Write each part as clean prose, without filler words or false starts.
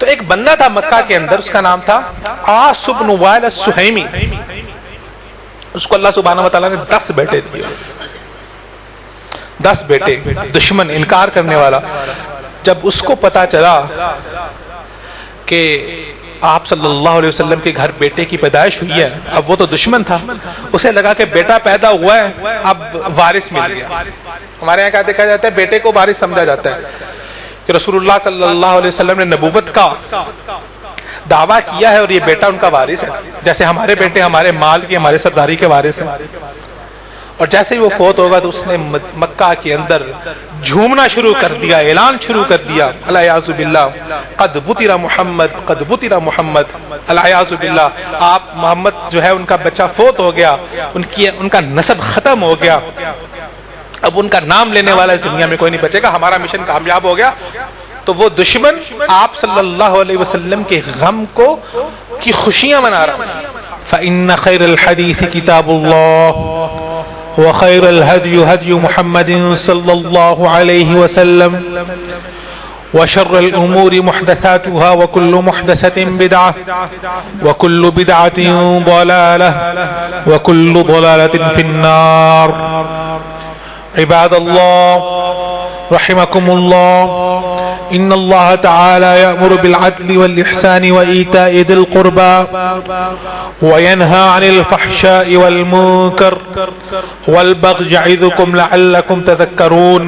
ایک بندہ تھا مکہ کے اندر، اس کا نام تھا عاص بن وائل السہیمی. اس کو اللہ سبحانہ و تعالیٰ نے 10 بیٹے دیے. 10 بیٹے. دشمن، انکار کرنے والا. جب اس کو پتا چلا کہ آپ صلی اللہ علیہ وسلم کے گھر بیٹے کی پیدائش ہوئی ہے، اب وہ تو دشمن تھا، اسے لگا کہ بیٹا پیدا ہوا ہے، اب وارث مل گیا. ہمارے یہاں کیا دیکھا جاتا ہے، بیٹے کو وارث سمجھا جاتا ہے کہ رسول اللہ صلی اللہ علیہ وسلم نے نبوت کا دعویٰ کیا ہے اور یہ بیٹا ان کا وارث ہے، جیسے ہمارے بیٹے ہمارے مال کی، ہمارے سرداری کے وارث ہیں. اور جیسے ہی وہ فوت ہوگا تو اس نے مکہ کے اندر جھومنا شروع کر دیا، اعلان شروع کر دیا، الیاذ باللہ قد بطر محمد، قد بطر محمد، الیاذ باللہ آپ محمد جو ہے ان کا بچہ فوت ہو گیا، ان کا نسب ختم ہو گیا، اب ان کا نام لینے والا اس دنیا میں کوئی نہیں بچے گا، ہمارا مشن کامیاب ہو گیا. تو وہ دشمن آپ صلی اللہ علیہ وسلم کے غم کی خوشیاں منا رہا. فإن خير الحديث كتاب الله وخير الهدي هدي محمد صلى الله عليه وسلم وشر الأمور محدثاتها وكل محدثة بدعة وكل بدعة ضلالة وكل ضلالة في النار. عباد الله رحمكم الله، إن الله تعالى يأمر بالعدل والإحسان وإيتاء ذي القربى وينهى عن الفحشاء والمنكر والبغي يعظكم لعلكم تذكرون.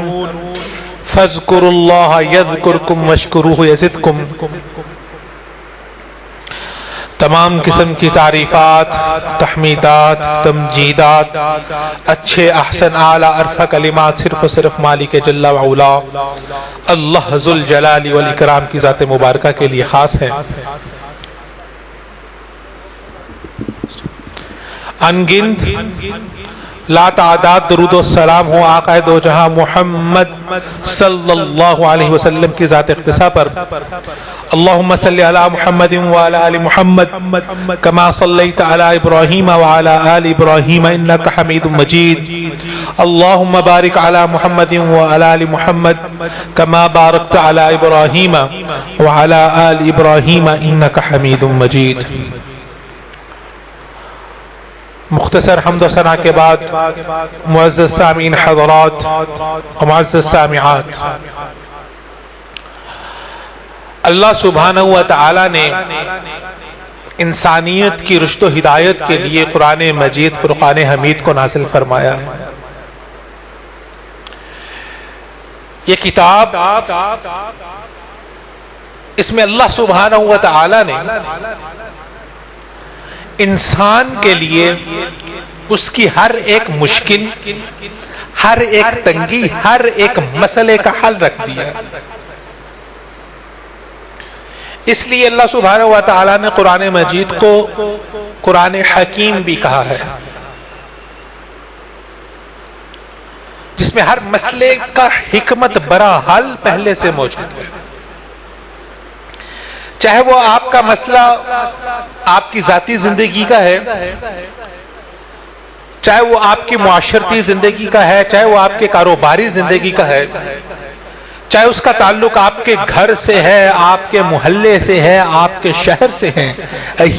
فاذكروا الله يذكركم واشكروه يزدكم. تمام قسم کی تعریفات، تحمیدات، تمجیدات، اچھے احسن اعلیٰ عرفہ کلمات صرف و صرف مالک جل وعلا اللہ ذو الجلال والاکرام کی ذات مبارکہ کے لیے خاص ہے. انگنت لا تعداد درود و سلام ہو آقا دو جہاں محمد صلی اللہ علیہ وسلم کی ذات اقتسا پر. اللہم صلی علی محمد وعلی آل محمد کما صلیت علی ابراہیم وعلی آل ابراہیم انکا حمید مجید. اللہم بارک علی محمد وعلی آل محمد کما بارکت علی ابراہیم وعلی آل ابراہیم انکا حمید مجید. مختصر حمد و ثنا کے بعد معزز سامعین حضرات و معزز سامعات، اللہ سبحانہ و تعالی نے انسانیت کی رشد و ہدایت کے لیے قرآن مجید فرقان حمید کو نازل فرمایا ہے. یہ کتاب، اس میں اللہ سبحانہ و تعالی نے انسان کے لیے اس کی ہر ایک مشکل، ہر ایک تنگی، ہر ایک مسئلے کا حل رکھ دیا. اس لیے اللہ سبحانہ و تعالی نے قرآن مجید کو قرآن حکیم بھی کہا ہے، جس میں ہر مسئلے کا حکمت برا حل پہلے سے موجود ہے. چاہے وہ آپ کا مسئلہ آپ کی ذاتی زندگی کا ہے، چاہے وہ آپ کی معاشرتی زندگی کا ہے، چاہے وہ آپ کے کاروباری زندگی کا ہے، چاہے اس کا تعلق آپ کے گھر سے ہے، آپ کے محلے سے ہے، آپ کے شہر سے ہے،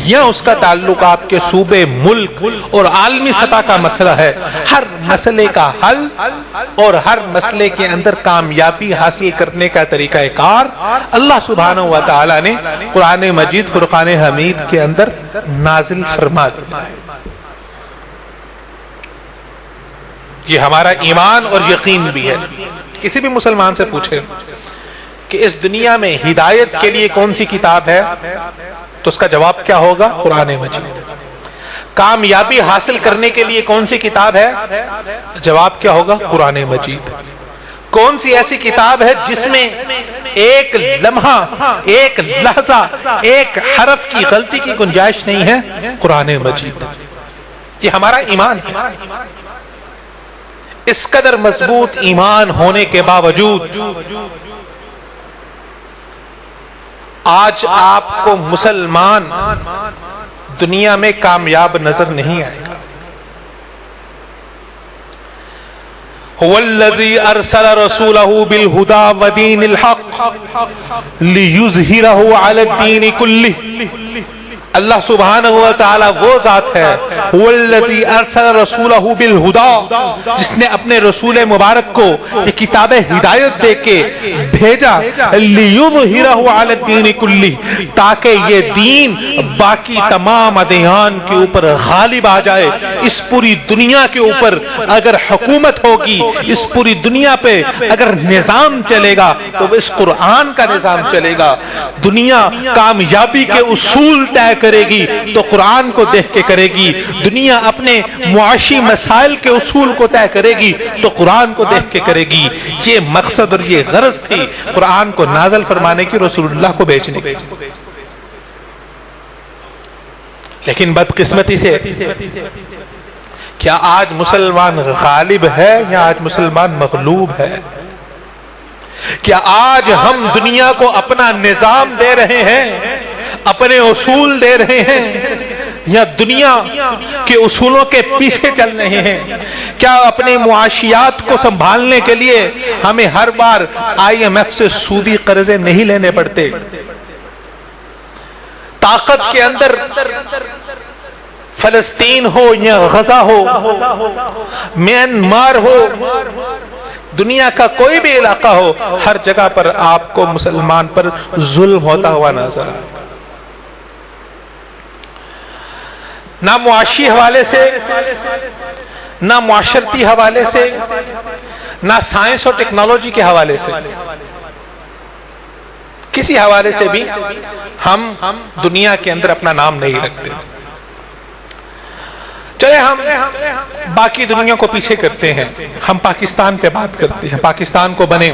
یا اس کا تعلق آپ کے صوبے، ملک اور عالمی سطح کا مسئلہ ہے، ہر مسئلے کا حل اور ہر مسئلے کے اندر کامیابی حاصل کرنے کا طریقہ کار اللہ سبحانہ و تعالی نے قرآن مجید فرقان حمید کے اندر نازل فرما دیا. یہ ہمارا ایمان اور یقین بھی ہے. کسی بھی مسلمان سے پوچھے کہ اس دنیا میں ہدایت کے لیے کون سی کتاب ہے تو اس کا جواب کیا ہوگا؟ قرآن مجید. کامیابی حاصل کرنے کے لیے کون سی کتاب ہے؟ جواب کیا ہوگا؟ قرآن مجید. کون سی ایسی کتاب ہے جس میں ایک لمحہ، ایک لحظہ، ایک حرف کی غلطی کی گنجائش نہیں ہے؟ قرآن مجید. یہ ہمارا ایمان ہے. اس قدر مضبوط ایمان ہونے کے باوجود آج آپ کو مسلمان دنیا میں کامیاب نظر نہیں آئے گا. هو الذی ارسل رسولہ بالہدی ودین الحق لِيُظْهِرَهُ عَلَى الدِّينِ كُلِّهِ. اللہ سبحانہ وتعالی وہ ذات ہے وَالَّذِي أَرْسَلَ رَسُولَهُ بِالْهُدَى، جس نے اپنے رسول مبارک کو یہ کتاب ہدایت دے کے بھیجا لِيُظْهِرَهُ عَلَى الدِّينِ كُلِّهِ، تاکہ یہ دین باقی تمام ادیان کے اوپر غالب آ جائے. اس پوری دنیا کے اوپر اگر حکومت ہوگی، اس پوری دنیا پہ اگر نظام چلے گا تو اس قرآن کا نظام چلے گا. دنیا کامیابی کے اصول طے کرے گی تو قرآن کو دیکھ کے کرے گی. دنیا اپنے معاشی مسائل کے اصول کو طے کرے گی تو قرآن کو دیکھ کے کرے گی. یہ مقصد اور یہ غرض تھی قرآن کو نازل فرمانے کی، رسول اللہ کو بھیجنے کی. لیکن بدقسمتی سے کیا آج مسلمان غالب ہے یا آج مسلمان مغلوب ہے؟ کیا آج ہم دنیا کو اپنا نظام دے رہے ہیں، اپنے اصول دے رہے ہیں، یا دنیا کے اصولوں کے پیچھے چل رہے ہیں؟ کیا اپنے معاشیات کو سنبھالنے کے لیے ہمیں ہر بار IMF سے سودی قرضے نہیں لینے پڑتے؟ طاقت کے اندر فلسطین ہو یا غزہ ہو، میانمار ہو، دنیا کا کوئی بھی علاقہ ہو، ہر جگہ پر آپ کو مسلمان پر ظلم ہوتا ہوا نظر آئے. نہ معاشی حوالے سے، نہ معاشرتی حوالے سے، نہ سائنس اور ٹیکنالوجی کے حوالے سے، کسی حوالے سے بھی ہم دنیا کے اندر اپنا نام نہیں رکھتے. چلے ہم باقی دنیا کو پیچھے کرتے ہیں، ہم پاکستان پہ بات کرتے ہیں. پاکستان کو بنے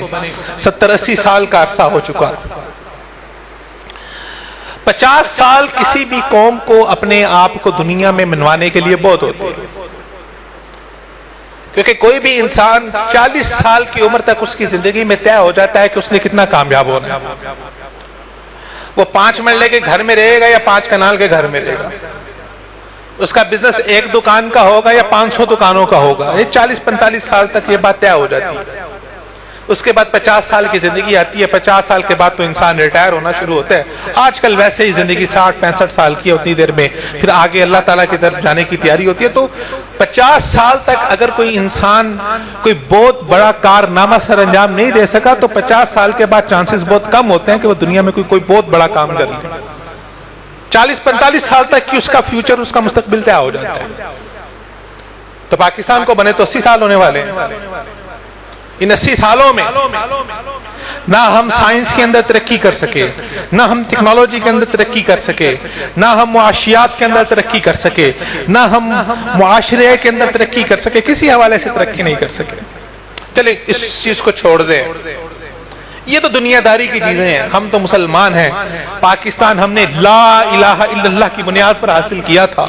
70-80 سال کا عرصہ ہو چکا. 50 سال کسی بھی قوم کو اپنے آپ کو دنیا میں منوانے کے لیے بہت ہوتے ہیں، کیونکہ کوئی بھی انسان 40 سال کی عمر تک اس کی زندگی میں طے ہو جاتا ہے کہ اس نے کتنا کامیاب ہونا ہے. وہ 5 مرلے کے گھر میں رہے گا یا 5 کنال کے گھر میں رہے گا. اس کا بزنس 1 دکان کا ہوگا یا 500 دکانوں کا ہوگا. یہ 40-45 سال تک یہ بات طے ہو جاتی ہے. اس کے بعد 50 سال کی زندگی آتی ہے. 50 سال کے بعد تو انسان ریٹائر ہونا شروع ہوتا ہے. آج کل ویسے ہی زندگی 60-65 سال کی اتنی دیر میں پھر آگے اللہ تعالیٰ کی طرف جانے کی تیاری ہوتی ہے. تو 50 سال تک اگر کوئی انسان کوئی بہت بڑا کارنامہ سر انجام نہیں دے سکا تو 50 سال کے بعد چانسز بہت کم ہوتے ہیں کہ وہ دنیا میں کوئی بہت بڑا کام کر لے. 40-45 سال تک کی اس کا فیوچر، اس کا مستقبل طے ہو جاتا ہے. تو پاکستان کو بنے تو 80 سال ہونے والے ہیں. ان 80 سالوں میں نہ ہم سائنس کے اندر ترقی کر سکے، نہ ہم ٹیکنالوجی کے اندر ترقی کر سکے، نہ ہم معاشیات کے اندر ترقی کر سکے، نہ ہم معاشرے کے اندر ترقی کر سکے، کسی حوالے سے ترقی نہیں کر سکے. چلے اس چیز کو چھوڑ دیں، یہ تو دنیا داری کی چیزیں ہیں. ہم تو مسلمان ہیں. پاکستان ہم نے لا الہ الا اللہ کی بنیاد پر حاصل کیا تھا.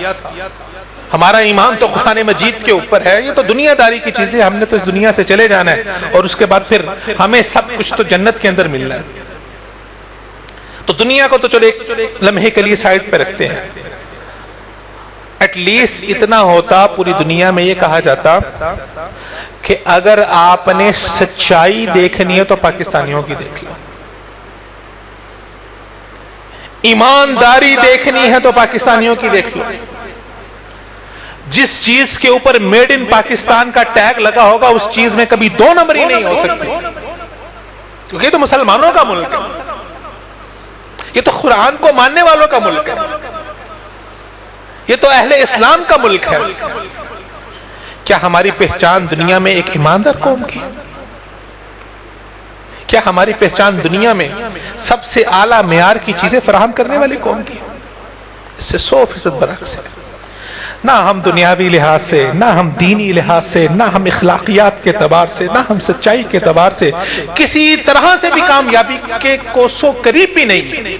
ہمارا ایمان تو قرآن مجید کے اوپر ہے. یہ تو دنیا داری کی چیزیں، ہم نے تو اس دنیا سے چلے جانا ہے اور اس کے بعد پھر ہمیں سب کچھ تو جنت کے اندر ملنا ہے. تو دنیا کو تو چلو ایک لمحے کے لیے سائڈ پہ رکھتے ہیں. ایٹ لیسٹ اتنا ہوتا، پوری دنیا میں یہ کہا جاتا کہ اگر آپ نے سچائی دیکھنی ہے تو پاکستانیوں کی دیکھ لو، ایمانداری دیکھنی ہے تو پاکستانیوں کی دیکھ لو. جس چیز کے اوپر میڈ ان پاکستان کا ٹیگ لگا ہوگا اس چیز میں کبھی 2 نمبری نہیں ہو سکتی، کیونکہ یہ تو مسلمانوں کا ملک ہے. یہ تو قرآن کو ماننے والوں کا ملک ہے. یہ تو اہل اسلام کا ملک ہے. کیا ہماری پہچان دنیا میں ایک ایماندار قوم کی؟ کیا ہماری پہچان دنیا میں سب سے اعلیٰ معیار کی چیزیں فراہم کرنے والی قوم کی؟ اس سے 100% برعکس ہے. نہ ہم دنیاوی لحاظ سے، نہ ہم دینی لحاظ سے، نہ ہم اخلاقیات کے اعتبار سے، نہ ہم سچائی کے اعتبار سے کسی طرح سے بھی کامیابی کے کوسوں قریب بھی نہیں.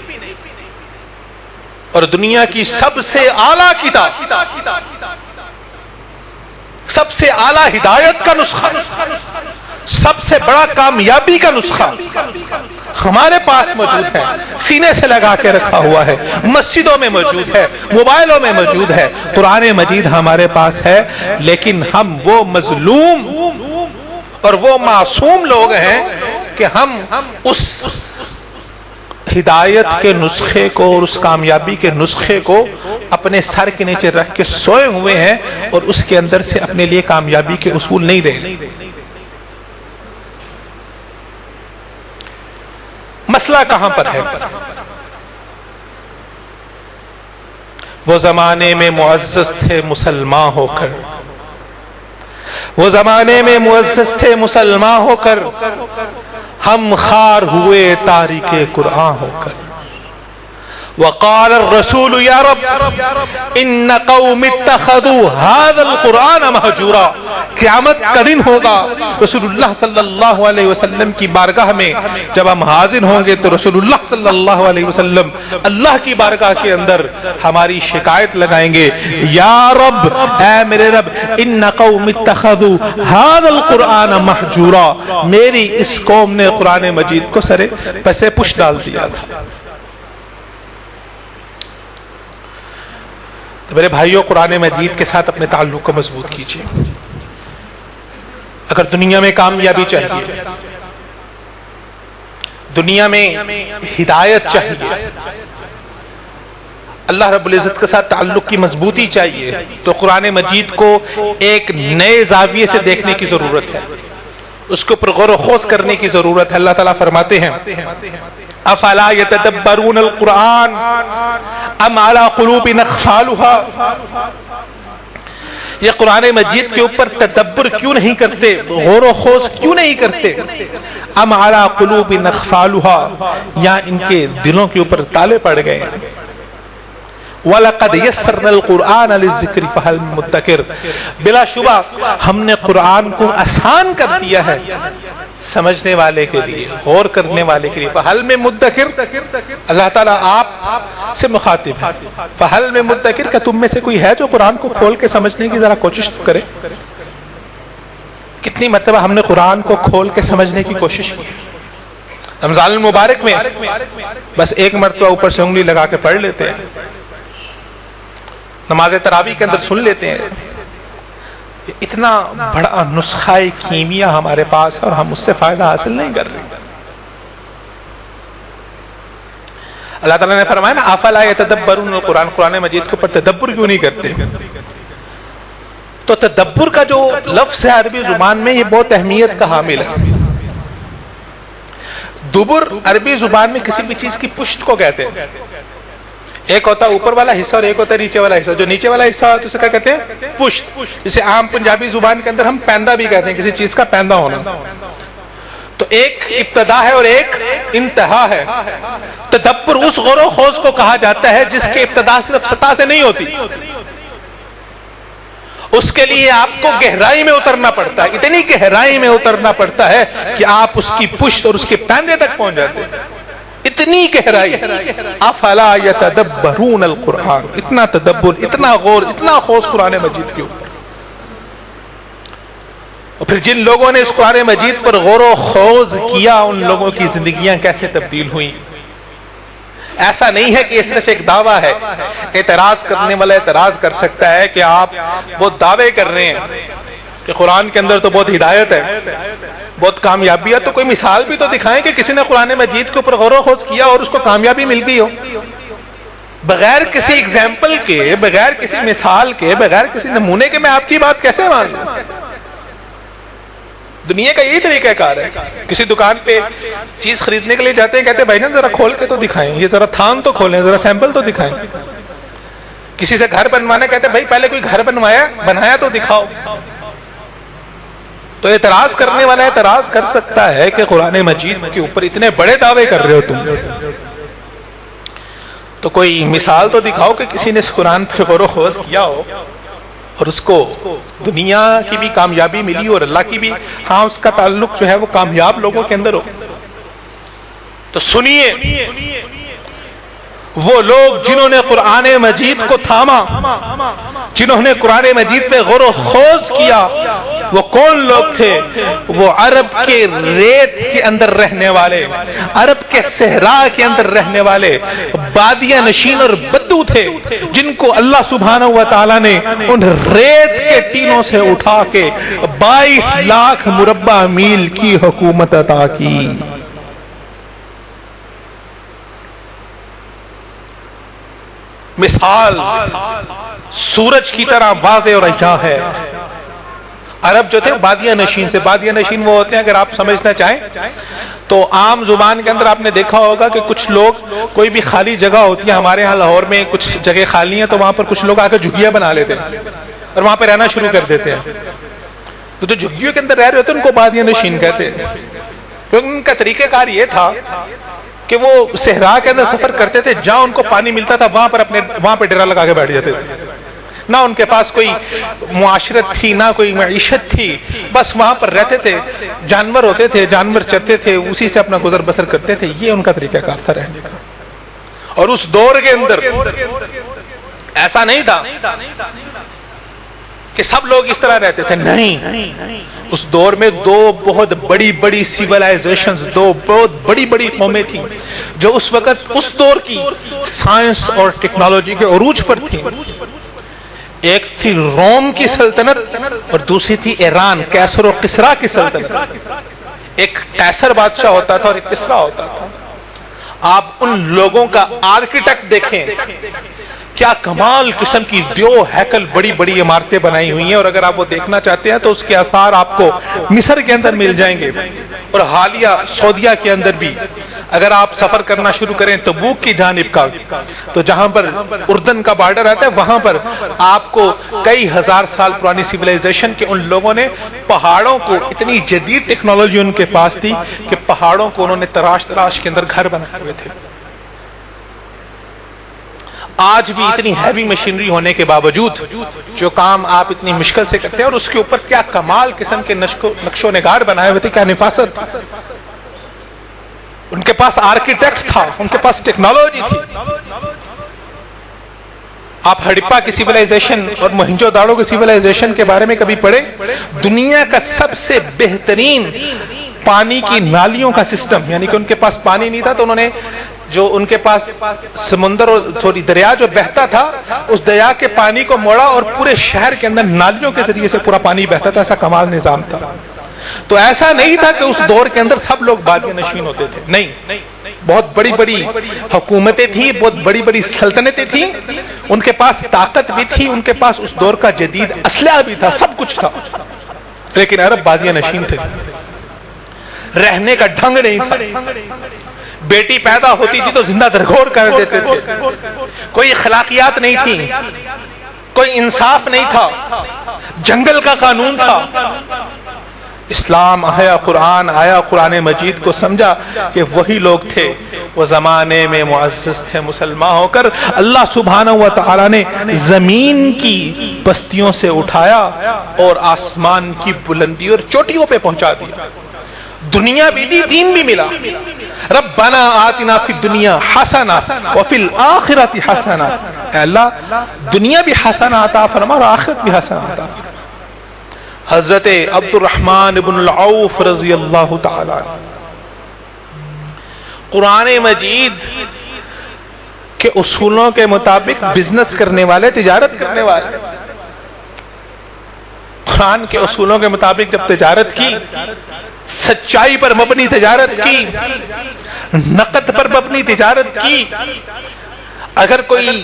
اور دنیا کی سب سے اعلیٰ کتاب، سب سے اعلیٰ ہدایت کا نسخہ، سب سے بڑا کامیابی کا نسخہ ہمارے پاس موجود ہے. سینے سے لگا کے رکھا ہوا ہے، مسجدوں میں موجود ہے، موبائلوں میں موجود ہے. قرآن مجید ہمارے پاس ہے، لیکن ہم وہ مظلوم اور وہ معصوم لوگ ہیں کہ ہم اس ہدایت کے نسخے کو اور اس کامیابی کے نسخے کو اپنے سر کے نیچے رکھ کے سوئے ہوئے ہیں اور اس کے اندر سے اپنے لیے کامیابی کے اصول نہیں رہے. مسئلہ کہاں پر ہے؟ وہ زمانے میں معزز تھے مسلمان ہو کر، وہ زمانے میں معزز تھے مسلمان ہو کر، ہم خار ہوئے تاریخ قرآن ہو کر. وقال الرسول یا رب ان قوم اتخذوا هذا القرآن مہجورا. قیامت کا دن ہوگا، رسول اللہ صلی اللہ علیہ وسلم کی بارگاہ میں جب ہم حاضر ہوں گے تو رسول اللہ صلی اللہ علیہ وسلم اللہ کی بارگاہ کے اندر ہماری شکایت لگائیں گے، یا رب، اے میرے رب، ان قوم اتخذوا هذا القرآن مہجورا، میری اس قوم نے قرآن مجید کو سرے پسے پش ڈال دیا تھا. تو میرے بھائیوں، قرآن مجید کے ساتھ اپنے تعلق کو مضبوط کیجیے. اگر دنیا میں کامیابی چاہیے، دنیا میں ہدایت چاہیے، اللہ رب العزت کے ساتھ تعلق کی مضبوطی چاہیے، تو قرآن مجید کو ایک نئے زاویے سے دیکھنے کی ضرورت ہے، اس کے اوپر غور و خوض کرنے کی ضرورت ہے. اللہ تعالیٰ فرماتے ہیں افلا يتدبرون القرآن ام على قلوب اقفالها. یہ قرآن مجید کے اوپر تدبر کیوں نہیں کرتے، غور و خوض کیوں نہیں کرتے؟ ام على قلوب اقفالها، یا ان کے دلوں کے اوپر تالے پڑ گئے. وَلَقَدْ يَسَّرْنَا الْقُرْآنَ لِلذِّكْرِ فَهَلْ مِن مُدَّكِرٍ. بلا شبہ ہم نے قرآن کو آسان کر دیا ہے سمجھنے والے کے لیے، غور کرنے والے کے لیے. فَهَلْ مِن مُدَّكِرٍ، اللہ تعالیٰ آپ سے مخاطب ہے. فَهَلْ مِن مُدَّكِرٍ، کہ تم میں سے کوئی ہے جو قرآن کو کھول کے سمجھنے کی ذرا کوشش کرے؟ کتنی مرتبہ ہم نے قرآن کو کھول کے سمجھنے کی کوشش کی. رمضان المبارک میں بس ایک مرتبہ اوپر سے انگلی لگا کے پڑھ لیتے ہیں، نماز تراویح کے اندر سن لیتے ہیں. اتنا بڑا نسخہ کیمیا ہمارے پاس ہے اور ہم اس سے فائدہ حاصل نہیں کر رہے. اللہ تعالیٰ نے فرمایا نا افلا یتدبرون القرآن، قرآن مجید کے اوپر تدبر کیوں نہیں کرتے؟ تو تدبر کا جو لفظ ہے عربی زبان میں یہ بہت اہمیت کا حامل ہے. دبر عربی زبان میں کسی بھی چیز کی پشت کو کہتے ہیں. ایک ہوتا ہے اوپر والا حصہ اور ایک ہوتا ہے نیچے والا حصہ. جو نیچے والا حصہ ہے اسے کیا کہتے ہیں؟ پشت. جسے عام پنجابی زبان کے اندر ہم پیندہ بھی کہتے ہیں، کسی چیز کا پیندہ ہونا. تو ایک ابتدا ہے اور ایک انتہا ہے. تدبر اس غور و خوض کو کہا جاتا ہے جس کے ابتدا صرف سطح سے نہیں ہوتی، اس کے لیے آپ کو گہرائی میں اترنا پڑتا ہے. اتنی گہرائی میں اترنا پڑتا ہے کہ آپ اس کی پشت اور اس کے پیندے تک پہنچ جاتے ہیں. اتنی گہرائی. افلا یتدبرون القرآن، اتنا تدبر، اتنا غور، اتنا خوض قرآن مجید کے اوپر. اور پھر جن لوگوں نے اس قرآن مجید پر غور و خوض کیا ان لوگوں کی زندگیاں کیسے تبدیل ہوئیں. ایسا نہیں ہے کہ یہ صرف ایک دعویٰ ہے. اعتراض کرنے والا اعتراض کر سکتا ہے کہ آپ بہت دعوے کر رہے ہیں کہ قرآن کے اندر تو بہت ہدایت ہے، بہت کامیابی ہے، تو کوئی مثال بھی تو دکھائیں کہ کسی نے قرآن مجید کے اوپر غور و خوض کیا اور اس کو کامیابی مل گئی ہو. بغیر کسی ایگزامپل کے، بغیر کسی مثال کے، بغیر کسی نمونے کے میں آپ کی بات کیسے مان لوں؟ دنیا کا یہی طریقہ کار ہے. کسی دکان پہ چیز خریدنے کے لیے جاتے ہیں، کہتے ہیں بھائی جان ذرا کھول کے تو دکھائیں، یہ ذرا تھان تو کھولیں، ذرا سیمپل تو دکھائیں. کسی سے گھر بنوانا کہتے ہیں بھائی پہلے کوئی گھر بنایا تو دکھاؤ. تو اعتراض کرنے والا اعتراض کر سکتا ہے کہ قرآن مجید کے اوپر اتنے بڑے دعوے کر رہے ہو تم، تو کوئی مثال تو دکھاؤ کہ کسی نے اس قرآن پر غور و خوض کیا ہو اور اس کو دنیا کی بھی کامیابی ملی اور اللہ کی بھی، ہاں اس کا تعلق جو ہے وہ کامیاب لوگوں کے اندر ہو. تو سنیے، وہ لوگ جنہوں نے قرآن مجید کو تھاما، جنہوں نے قرآن مجید پہ غور و خوض کیا، وہ کون لوگ تھے؟ وہ عرب کے ریت کے اندر رہنے والے، عرب کے صحرا کے اندر رہنے والے بادیہ نشین اور بدو تھے، جن کو اللہ سبحانہ و تعالیٰ نے ان ریت کے ٹینوں سے اٹھا کے 22 لاکھ مربع میل کی حکومت عطا کی۔ مثال سورج کی طرح واضح اور عیاں ہے۔ عرب جو تھے بادیہ نشین سے، بادیہ نشین وہ ہوتے ہیں، اگر آپ سمجھنا چاہیں تو عام زبان کے اندر آپ نے دیکھا ہوگا کہ کچھ لوگ، کوئی بھی خالی جگہ ہوتی ہے، ہمارے ہاں لاہور میں کچھ جگہ خالی ہیں تو وہاں پر کچھ لوگ آ کر جھگیاں بنا لیتے ہیں اور وہاں پہ رہنا شروع کر دیتے ہیں۔ تو جو جھگیوں کے اندر رہ رہے ہوتے ہیں ان کو بادیہ نشین کہتے ہیں، کیونکہ ان کا طریقہ کار یہ تھا کہ وہ صحرا کے اندر سفر کرتے تھے، جہاں ان کو پانی ملتا تھا وہاں پہ ڈیرا لگا کے بیٹھ جاتے تھے۔ نہ ان کے پاس کوئی معاشرت تھی، نہ کوئی معیشت تھی، بس وہاں پر رہتے تھے، جانور ہوتے تھے، جانور چرتے تھے، اسی سے اپنا گزر بسر کرتے تھے۔ یہ ان کا طریقہ کار تھا رہنے کا۔ اور اس دور کے اندر ایسا نہیں تھا کہ سب لوگ اس طرح رہتے تھے، نہیں، اس دور میں دو بہت بڑی بڑی سیولائزیشنز، دو بہت بڑی بڑی قومیں تھیں جو اس وقت اس دور کی سائنس اور ٹیکنالوجی کے عروج پر تھیں۔ ایک تھی روم کی سلطنت اور دوسری تھی ایران، کیسر و کسرا کی سلطنت۔ ایک کیسر بادشاہ ہوتا تھا اور ایک کسرا ہوتا تھا۔ آپ ان لوگوں کا آرکیٹیکٹ دیکھیں، کیا کمال قسم کی دیو ہیکل بڑی بڑی عمارتیں بنائی ہوئی ہیں، اور اگر آپ وہ دیکھنا چاہتے ہیں تو اس کے آثار آپ کو مصر کے اندر مل جائیں گے، اور حالیہ سعودیہ کے اندر بھی اگر آپ سفر کرنا شروع کریں تبوک کی جانب کا، تو جہاں پر اردن کا بارڈر آتا ہے وہاں پر آپ کو کئی ہزار سال پرانی سیولائزیشن کے ان لوگوں نے پہاڑوں کو، اتنی جدید ٹیکنالوجی ان کے پاس تھی کہ پہاڑوں کو انہوں نے تراش کے اندر گھر بنائے ہوئے تھے۔ آج بھی اتنی ہیوی مشینری ہونے کے باوجود جو کام آپ اتنی مشکل سے کرتے ہیں، اور اس کے اوپر کیا کمال قسم کے نقش و نگار بنائے ہوئے تھے، کیا نفاست، ان کے پاس آرکیٹیکٹ تھا، ان کے پاس ٹیکنالوجی تھی۔ آپ ہڑپا کی سیولائزیشن اور موہنجو داڑو کی سیولائزیشن کے بارے میں کبھی پڑھے؟ دنیا کا سب سے بہترین پانی کی نالیوں کا سسٹم، یعنی کہ ان کے پاس پانی نہیں تھا تو انہوں نے جو ان کے پاس سمندر اور دریا جو بہتا تھا، اس دریا کے پانی کو موڑا اور پورے شہر کے اندر نالیوں کے ذریعے سے پورا پانی بہتا تھا۔ ایسا کمال نظام تھا۔ تو ایسا نہیں تھا کہ اس دور کے اندر سب لوگ بادیہ نشین ہوتے تھے، نہیں، بہت بڑی بڑی حکومتیں تھیں، بہت بڑی بڑی سلطنتیں تھیں، ان کے پاس طاقت بھی تھی، ان کے پاس اس دور کا جدید اسلحہ بھی تھا، سب کچھ تھا، لیکن عرب بادیہ نشین تھے۔ رہنے کا ڈھنگ نہیں تھا، بیٹی پیدا ہوتی تھی تو زندہ درگور کر دیتے تھے، کوئی اخلاقیات نہیں تھی، کوئی انصاف نہیں تھا، جنگل کا قانون تھا۔ اسلام آیا، قرآن آیا، قرآن مجید کو سمجھا کہ وہی لوگ تھے، وہ زمانے میں معزز تھے، مسلمان ہو کر اللہ سبحانہ و تعالی نے زمین کی بستیوں سے اٹھایا اور آسمان کی بلندی اور چوٹیوں پہ پہنچا دیا۔ دنیا بھی دی، دین بھی ملا۔ ربنا آتنا فی الدنیا حسنہ وفی الآخرۃ حسنہ، اے اللہ دنیا بھی حسنہ عطا فرما اور آخرت بھی حسنہ عطا فرما۔ حضرت عبد الرحمن بن العوف رضی اللہ تعالی عنہ قرآن مجید کے اصولوں کے مطابق بزنس کرنے والے، تجارت کرنے والے، قرآن کے اصولوں کے مطابق جب تجارت کی، سچائی پر مبنی تجارت کی، نقد پر مبنی تجارت کی، اگر کوئی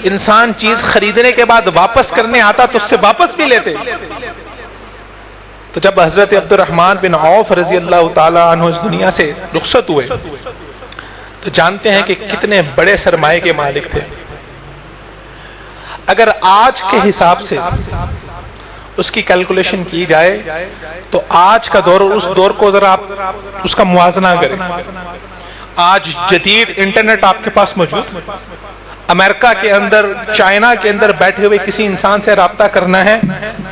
انسان چیز خریدنے کے بعد واپس کرنے آتا تو اس سے واپس بھی لیتے۔ تو جب حضرت عبد الرحمن بن عوف رضی اللہ تعالی عنہ اس دنیا سے رخصت ہوئے تو جانتے ہیں کہ کتنے بڑے سرمایے کے مالک تھے۔ اگر آج کے حساب سے اس کی کیلکولیشن کی جائے تو آج کا دور اور اس دور کو ذرا آپ اس کا موازنہ کریں۔ آج جدید انٹرنیٹ آپ کے پاس موجود، امریکہ کے اندر، چائنا کے اندر بیٹھے ہوئے کسی انسان سے رابطہ کرنا ہے،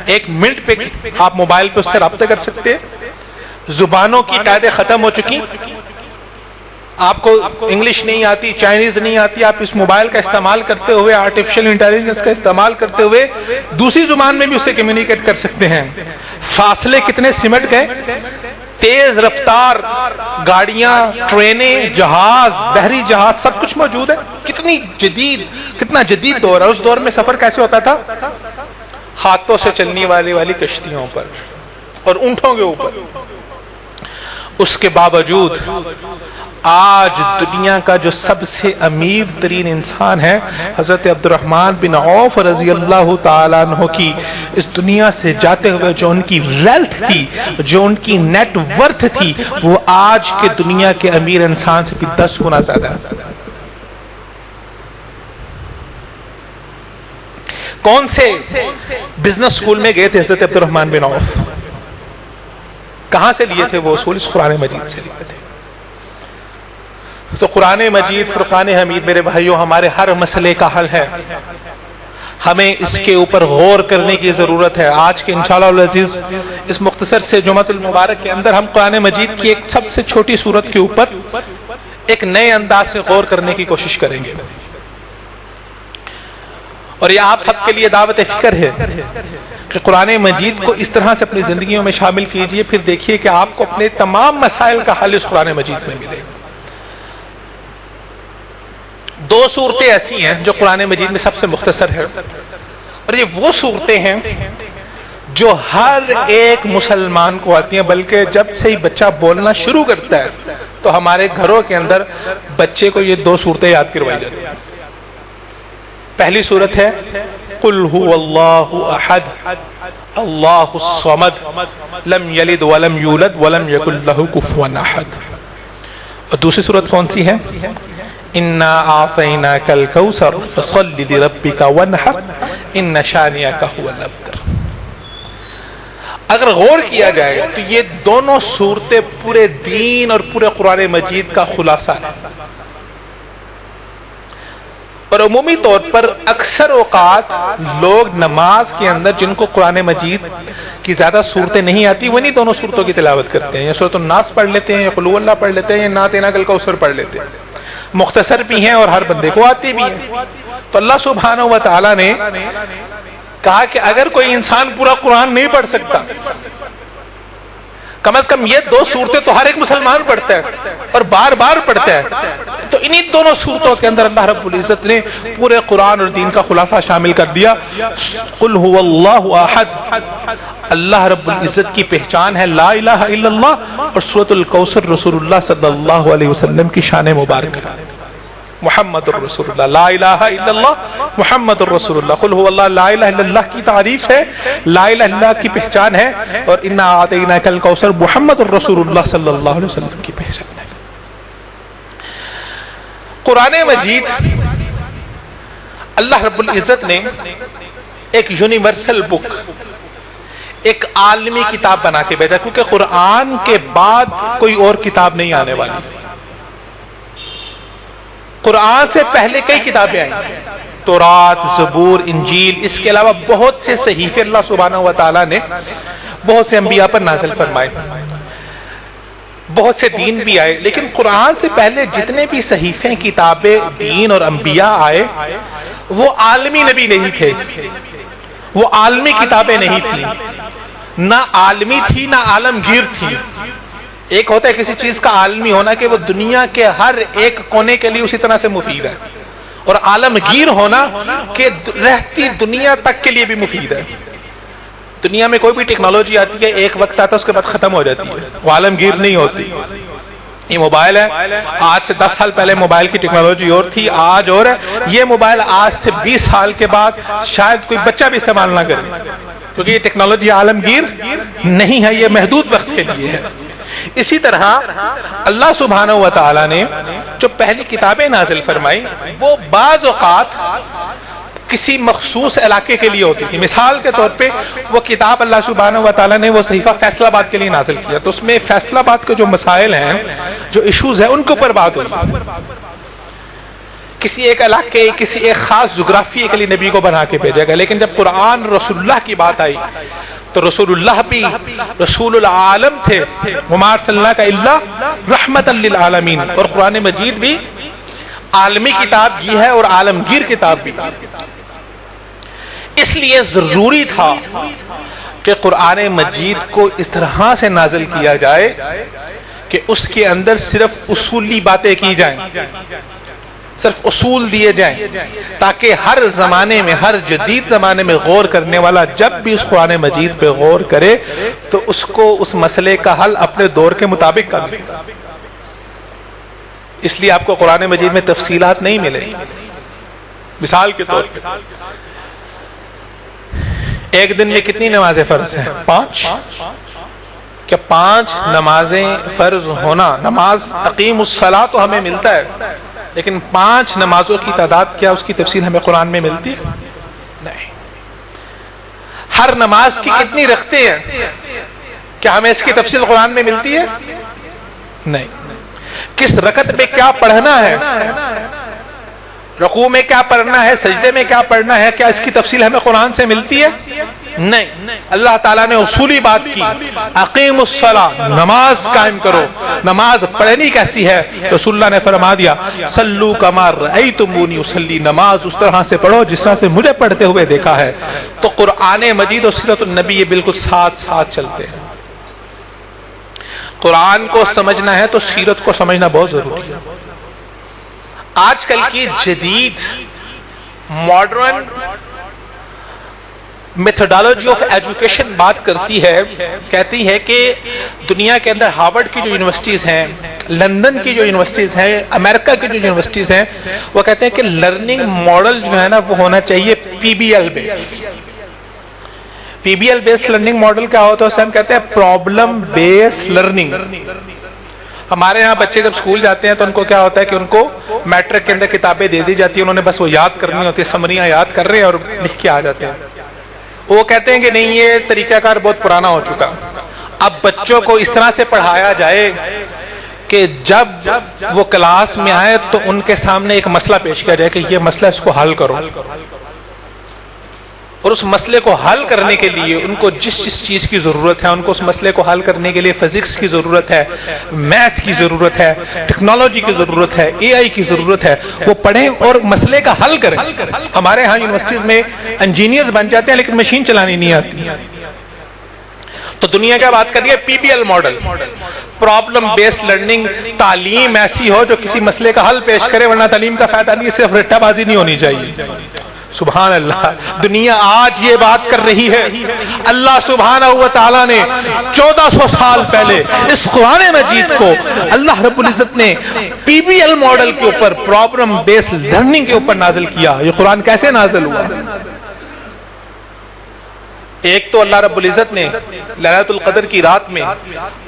1 منٹ پہ آپ موبائل پہ اس سے رابطہ کر سکتے ہیں۔ زبانوں کی قاعدے ختم ہو چکی، آپ کو انگلش نہیں آتی، چائنیز نہیں آتی، آپ اس موبائل کا استعمال کرتے ہوئے، آرٹیفیشل انٹیلیجنس کا استعمال کرتے ہوئے دوسری زبان میں بھی اسے کمیونیکیٹ کر سکتے ہیں۔ فاصلے کتنے سمٹ گئے، تیز رفتار گاڑیاں، ٹرینیں، جہاز، بحری جہاز، سب کچھ موجود ہے۔ کتنا جدید دور ہے۔ اس دور میں سفر کیسے ہوتا تھا؟ ہاتھوں سے چلنے والی کشتیوں پر اور اونٹوں کے اوپر۔ اس کے باوجود آج دنیا کا جو سب سے امیر ترین انسان ہے، حضرت عبد الرحمن بن عوف رضی اللہ تعالیٰ عنہ کی اس دنیا سے جاتے ہوئے جو ان کی ویلتھ تھی، جو ان کی نیٹ ورتھ تھی، وہ آج کے دنیا کے امیر انسان سے بھی 10 گنا زیادہ ہے۔ کون سے بزنس سکول میں گئے تھے حضرت عبد الرحمن بن عوف؟ کہاں سے لیے تھے وہ اصول؟ اس قرآن مجید سے لیے تھے۔ تو قرآن مجید، فرقان حمید میرے بھائیوں، ہمارے ہر مسئلے کا حل ہے۔ ہمیں اس کے اوپر غور کرنے کی ضرورت ہے۔ آج کے انشاءاللہ العزیز اس مختصر سے جمعۃ المبارک کے اندر ہم قرآن مجید کی ایک سب سے چھوٹی سورت کے اوپر ایک نئے انداز سے غور کرنے کی کوشش کریں گے، اور یہ آپ سب کے لیے دعوت فکر ہے کہ قرآن مجید کو اس طرح سے اپنی زندگیوں میں شامل کیجئے، پھر دیکھیے کہ آپ کو اپنے تمام مسائل کا حل اس قرآن مجید میں ملے۔ 2 صورتیں ایسی ہیں جو قرآن مجید میں سب سے مختصر ہے، اور یہ وہ صورتیں ہیں جو ہر ایک مسلمان کو آتی ہیں، بلکہ جب سے ہی بچہ بولنا شروع کرتا ہے تو ہمارے گھروں کے اندر بچے کو یہ 2 صورتیں یاد کروائی جاتی ہیں۔ پہلی صورت ہے قل هو اللہ احد اللہ الصمد لم یلد ولم یولد ولم یکن لہ کفوا احد، اور دوسری صورت کون سی ہے؟ انا اعطیناک الکوثر فصل لربک وانحر ان شانئک هو الابتر۔ اگر غور کیا جائے تو یہ دونوں صورتیں پورے دین اور پورے قرآن مجید کا خلاصہ ہے، اور عمومی طور پر اکثر اوقات لوگ نماز کے اندر جن کو قرآن مجید کی زیادہ صورتیں نہیں آتی، وہ انہی دونوں صورتوں کی تلاوت کرتے ہیں، یا سورۃ الناس پڑھ لیتے ہیں، یا قل هو اللہ پڑھ لیتے ہیں، یا انا اعطیناک الکوثر پڑھ لیتے ہیں۔ مختصر بھی ہیں اور ہر بندے کو آتی بھی ہیں۔ تو اللہ سبحانہ و تعالیٰ نے کہا کہ اگر کوئی انسان پورا قرآن نہیں پڑھ سکتا، کم از کم یہ 2 صورتیں تو ہر ایک مسلمان پڑھتا ہے اور بار بار پڑھتا ہے، تو انہی دونوں صورتوں کے اندر اللہ رب العزت نے پورے قرآن اور دین کا خلاصہ شامل کر دیا۔ قل هو اللہ احد، اللہ رب العزت کی پہچان ہے لا الہ الا اللہ، اور سورۃ الکوثر رسول اللہ صلی اللہ علیہ وسلم کی شان مبارکہ محمد الرسول اللہ، لا الہ الا اللہ محمد الرسول اللہ۔ قل هو اللہ، لا الہ الا اللہ کی تعریف ہے، لا الہ الا اللہ کی پہچان ہے، اور انا اعطیناک الکوثر محمد الرسول اللہ صلی اللہ علیہ وسلم کی پہچان ہے۔ قرآن مجید اللہ رب العزت نے ایک یونیورسل بک، ایک عالمی کتاب بنا کے بھیجا، کیونکہ قرآن کے بعد کوئی اور کتاب نہیں آنے والی۔ قرآن سے پہلے کئی کتابیں آئی ہیں، تورات، زبور، انجیل، اس کے علاوہ بہت سے صحیفے اللہ سبحانہ و تعالیٰ نے بہت سے انبیاء پر نازل فرمائے، بہت سے دین بھی آئے، لیکن قرآن سے پہلے جتنے بھی صحیفے، کتابیں، دین اور انبیاء آئے وہ عالمی نبی نہیں تھے، وہ عالمی کتابیں نہیں تھیں، نہ عالمی تھی نہ عالمگیر تھی۔ ایک ہوتا ہے کسی چیز کا عالمی ہونا کہ وہ دنیا کے ہر ایک کونے کے لیے اسی طرح سے مفید ہے، اور عالمگیر ہونا کہ رہتی دنیا تک کے لیے بھی مفید ہے۔ دنیا میں کوئی بھی ٹیکنالوجی آتی ہے، ایک وقت آتا ہے اس کے بعد ختم ہو جاتی ہے، وہ عالمگیر نہیں ہوتی۔ یہ موبائل ہے، آج سے 10 سال پہلے موبائل کی ٹیکنالوجی اور تھی، آج اور ہے۔ یہ موبائل آج سے 20 سال کے بعد شاید کوئی بچہ بھی استعمال نہ کرے، کیونکہ یہ ٹیکنالوجی عالمگیر نہیں ہے، یہ محدود وقت کے لیے ہے۔ اسی طرح اللہ سبحانہ و تعالیٰ نے جو پہلی کتابیں نازل فرمائی وہ بعض اوقات کسی مخصوص علاقے کے لیے ہوتی تھی۔ مثال کے طور پہ وہ کتاب اللہ سبحانہ و تعالیٰ نے وہ صحیفہ فیصل آباد کے لیے نازل کیا، تو اس میں فیصل آباد کے جو مسائل ہیں، جو ایشوز ہیں، ان کے اوپر بات ہوئی۔ کسی ایک علاقے کسی ایک خاص جغرافیے کے لیے نبی کو بنا کے بھیجا گیا، لیکن جب قرآن رسول اللہ کی بات آئی تو رسول اللہ بھی رسول العالم تھے، وما ارسلناک الا رحمتا للعالمین، اور قرآن مجید بھی عالمی کتاب بھی ہے اور عالمگیر کتاب بھی۔ اس لیے ضروری تھا کہ قرآن مجید کو اس طرح سے نازل کیا جائے کہ اس کے اندر صرف اصولی باتیں کی جائیں، صرف اصول دیے جائیں، تاکہ ہر زمانے میں، ہر جدید زمانے میں غور کرنے والا جب بھی اس قرآن مجید پہ غور کرے تو اس کو اس مسئلے کا حل اپنے دور کے مطابق کر لے۔ اس لیے آپ کو قرآن مجید میں تفصیلات نہیں ملے۔ مثال کے طور پہ ایک دن میں کتنی نمازیں فرض ہیں؟ 5۔ کیا 5 نمازیں فرض ہونا، نماز اقیم الصلاۃ تو ہمیں ملتا ہے، لیکن 5 نمازوں کی تعداد کیا اس کی تفصیل ہمیں قرآن میں ملتی ہے؟ نہیں۔ ہر نماز کی کتنی رکعتیں ہیں، کیا ہمیں اس کی تفصیل قرآن میں ملتی ہے؟ نہیں۔ کس رکعت میں کیا پڑھنا ہے، رکوع میں کیا پڑھنا ہے، سجدے میں کیا پڑھنا ہے، کیا اس کی تفصیل ہمیں قرآن سے ملتی ہے؟ نہیں۔ اللہ تعالیٰ نے اصولی بات کی، اقیم الصلاۃ، نماز قائم کرو۔ نماز پڑھنی کیسی ہے؟ رسول اللہ نے فرما دیا صلو کما رأیتمونی اصلی، نماز اس طرح سے پڑھو جس طرح سے مجھے پڑھتے ہوئے دیکھا ہے۔ تو قرآن مجید اور سیرت النبی یہ بالکل ساتھ ساتھ چلتے ہیں۔ قرآن کو سمجھنا ہے تو سیرت کو سمجھنا بہت ضروری ہے۔ آج کل کی جدید ماڈرن میتھڈالوجی آف ایجوکیشن بات کرتی ہے، کہتی ہے کہ دنیا کے اندر ہارورڈ کی جو یونیورسٹیز ہیں، لندن کی جو یونیورسٹیز ہیں، امریکہ کی جو یونیورسٹیز ہیں، وہ کہتے ہیں کہ لرننگ ماڈل جو ہے نا وہ ہونا چاہیے پی بی ایل بیس۔ پی بی ایل بیس لرننگ ماڈل کیا ہوتا ہے؟ اسے ہم کہتے ہیں پرابلم بیس لرننگ۔ ہمارے ہاں بچے جب اسکول جاتے ہیں تو ان کو کیا ہوتا ہے کہ ان کو میٹرک کے اندر کتابیں دے دی جاتی ہیں، انہوں نے بس وہ یاد کرنی ہوتی ہے، سمریاں یاد کر رہے ہیں اور لکھ کے آ جاتے ہیں۔ وہ کہتے ہیں کہ نہیں، یہ طریقہ کار بہت پرانا ہو چکا۔ اب بچوں کو اس طرح سے پڑھایا جائے کہ جب وہ کلاس میں آئے تو ان کے سامنے ایک مسئلہ پیش کیا جائے کہ یہ مسئلہ اس کو حل کرو، اور اس مسئلے کو حل کرنے کے لیے ان کو جس جس چیز کی ضرورت ہے، ان کو اس مسئلے کو حل کرنے کے لیے فزکس کی ضرورت ہے، میتھ کی ضرورت ہے، ٹیکنالوجی کی ضرورت ہے، اے آئی کی ضرورت ہے، وہ پڑھیں اور مسئلے کا حل کریں۔ ہمارے ہاں یونیورسٹیز میں انجینئرز بن جاتے ہیں لیکن مشین چلانی نہیں آتی۔ تو دنیا کیا بات کر رہی ہے؟ P B L model, problem base learning. تعلیم ایسی ہو جو کسی مسئلے کا حل پیش کرے، ورنہ تعلیم کا فائدہ نہیں، صرف رٹا بازی نہیں ہونی چاہیے۔ سبحان اللہ، دنیا آج یہ بات کر رہی ہے۔ اللہ سبحانہ و تعالیٰ نے 1400 سال پہلے اس قرآن مجید کو اللہ رب العزت نے پی بی ایل ماڈل کے اوپر، پرابلم بیس لرننگ کے اوپر نازل کیا۔ یہ قرآن کیسے نازل ہوا؟ ایک تو اللہ رب العزت نے لیلۃ القدر کی رات میں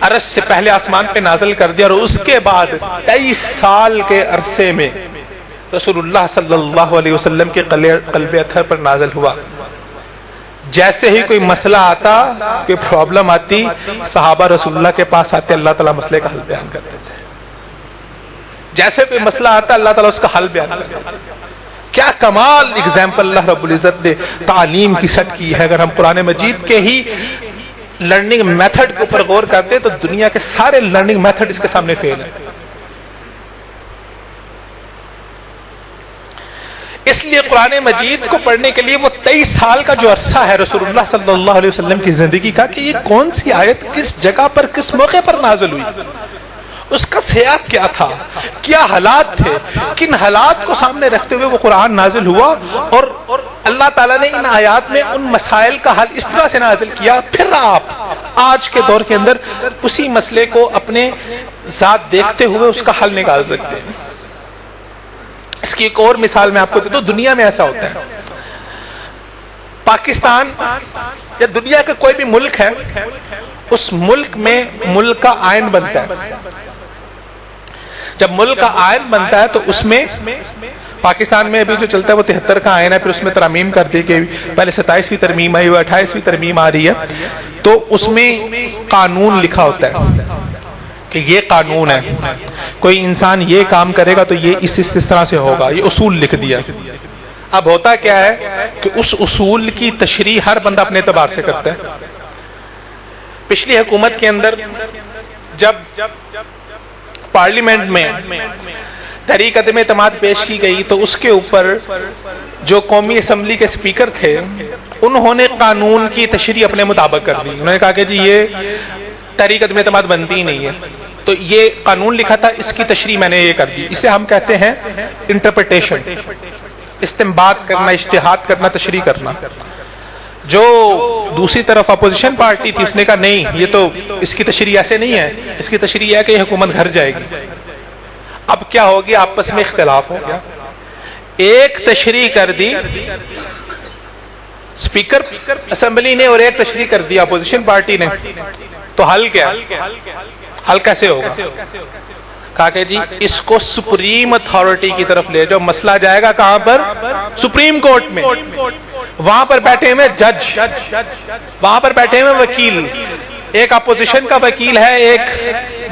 عرش سے پہلے آسمان پہ نازل کر دیا، اور اس کے بعد 23 سال کے عرصے میں رسول اللہ صلی اللہ علیہ وسلم کے قلب اطہر پر نازل ہوا۔ جیسے ہی کوئی مسئلہ آتا، کوئی پرابلم آتی، صحابہ رسول اللہ کے پاس آتے، اللہ تعالیٰ مسئلے کا حل بیان کرتے تھے۔ جیسے کوئی مسئلہ آتا اللہ تعالیٰ اس کا حل بیان کرتے تھے۔ کیا کمال اگزامپل اللہ رب العزت نے تعلیم کی سیٹ کی ہے۔ اگر ہم قرآن مجید کے ہی لرننگ میتھڈ کے اوپر غور کرتے تو دنیا کے سارے لرننگ میتھڈ اس کے سامنے فیل ہیں۔ اس لیے قرآن مجید کو پڑھنے کے لیے وہ 23 سال کا جو عرصہ ہے رسول اللہ صلی اللہ علیہ وسلم کی زندگی کا، کہ یہ کون سی آیت کس جگہ پر کس موقع پر نازل ہوئی، اس کا سیاق کیا تھا، کیا حالات تھے، کن حالات کو سامنے رکھتے ہوئے وہ قرآن نازل ہوا، اور اللہ تعالیٰ نے ان آیات میں ان مسائل کا حل اس طرح سے نازل کیا۔ پھر آپ آج کے دور کے اندر اسی مسئلے کو اپنے ذات دیکھتے ہوئے اس کا حل نکال سکتے ہیں۔ اس کی ایک اور مثال میں آپ کو دیتا ہوں، دنیا میں ایسا ہوتا ہے، پاکستان یا دنیا کا کوئی بھی ملک ہے، اس ملک میں ملک کا آئین بنتا ہے۔ جب ملک کا آئین بنتا ہے تو اس میں پاکستان میں ابھی جو چلتا ہے وہ 73 کا آئین ہے، پھر اس میں ترامیم کر دی کہ پہلے 27ویں ترمیم آئی، وہ 28ویں ترمیم آ رہی ہے، تو اس میں قانون لکھا ہوتا ہے کہ یہ قانون ہے، کوئی انسان یہ کام کرے گا تو یہ اس طرح سے ہوگا، یہ اصول لکھ دیا۔ اب ہوتا کیا ہے کہ اس اصول کی تشریح ہر بندہ اپنے اعتبار سے کرتا ہے۔ پچھلی حکومت کے اندر جب پارلیمنٹ میں تحریک عدم اعتماد پیش کی گئی تو اس کے اوپر جو قومی اسمبلی کے سپیکر تھے انہوں نے قانون کی تشریح اپنے مطابق کر دی۔ انہوں نے کہا کہ جی یہ تحریک عدم اعتماد بنتی ہی نہیں ہے، تو یہ قانون لکھا تھا، اس کی تشریح میں نے یہ کر دی۔ اسے ہم کہتے ہیں انٹرپریٹیشن، استنباط کرنا، اجتہاد کرنا، تشریح کرنا۔ جو دوسری طرف اپوزیشن پارٹی تھی اس نے کہا نہیں، یہ تو اس کی تشریح ایسے نہیں ہے، اس کی تشریح ہے کہ یہ حکومت گھر جائے گی۔ اب کیا ہوگی، آپس میں اختلاف ہو گیا، ایک تشریح کر دی اسپیکر اسمبلی نے اور ایک تشریح کر دی اپوزیشن پارٹی نے، تو حل کیا، حل کیسے ہوگا؟ کہا کہ جی اس کو سپریم اتھارٹی کی طرف لے جاؤ، مسئلہ جائے گا کہاں پر؟ سپریم کورٹ میں، وہاں پر بیٹھے ہوئے جج، وہاں پر بیٹھے ہوئے وکیل، ایک اپوزیشن کا وکیل ہے، ایک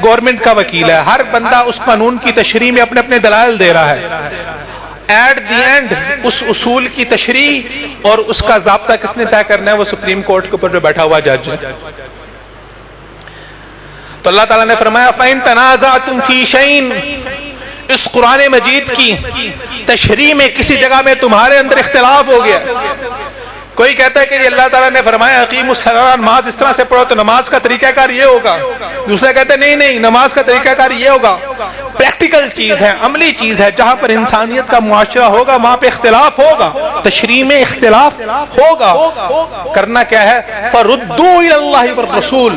گورنمنٹ کا وکیل ہے، ہر بندہ اس قانون کی تشریح میں اپنے اپنے دلائل دے رہا ہے۔ ایٹ دی اینڈ اس اصول کی تشریح اور اس کا ضابطہ کس نے طے کرنا ہے؟ وہ سپریم کورٹ کے اوپر جو بیٹھا ہوا جج ہے۔ تو اللہ تعالیٰ نے فرمایا فَإِن تَنَازَعْتُمْ فِي شَيْءٍ، اس قرآن مجید کی تشریح میں کسی جگہ میں تمہارے اندر اختلاف ہو گیا۔ کوئی کہتا ہے کہ اللہ تعالیٰ نے فرمایا اقیموا الصلاۃ، نماز اس طرح سے پڑھو تو نماز کا طریقہ کار یہ ہوگا، دوسرا کہتا ہے نہیں نماز کا طریقہ کار یہ ہوگا۔ پریکٹیکل چیز ہے، عملی چیز ہے، جہاں پر انسانیت کا معاشرہ ہوگا وہاں پہ اختلاف ہوگا، تشریح میں اختلاف ہوگا۔ کرنا کیا ہے؟ فَرُدُّوا إِلَى اللَّهِ وَالرَّسُولِ،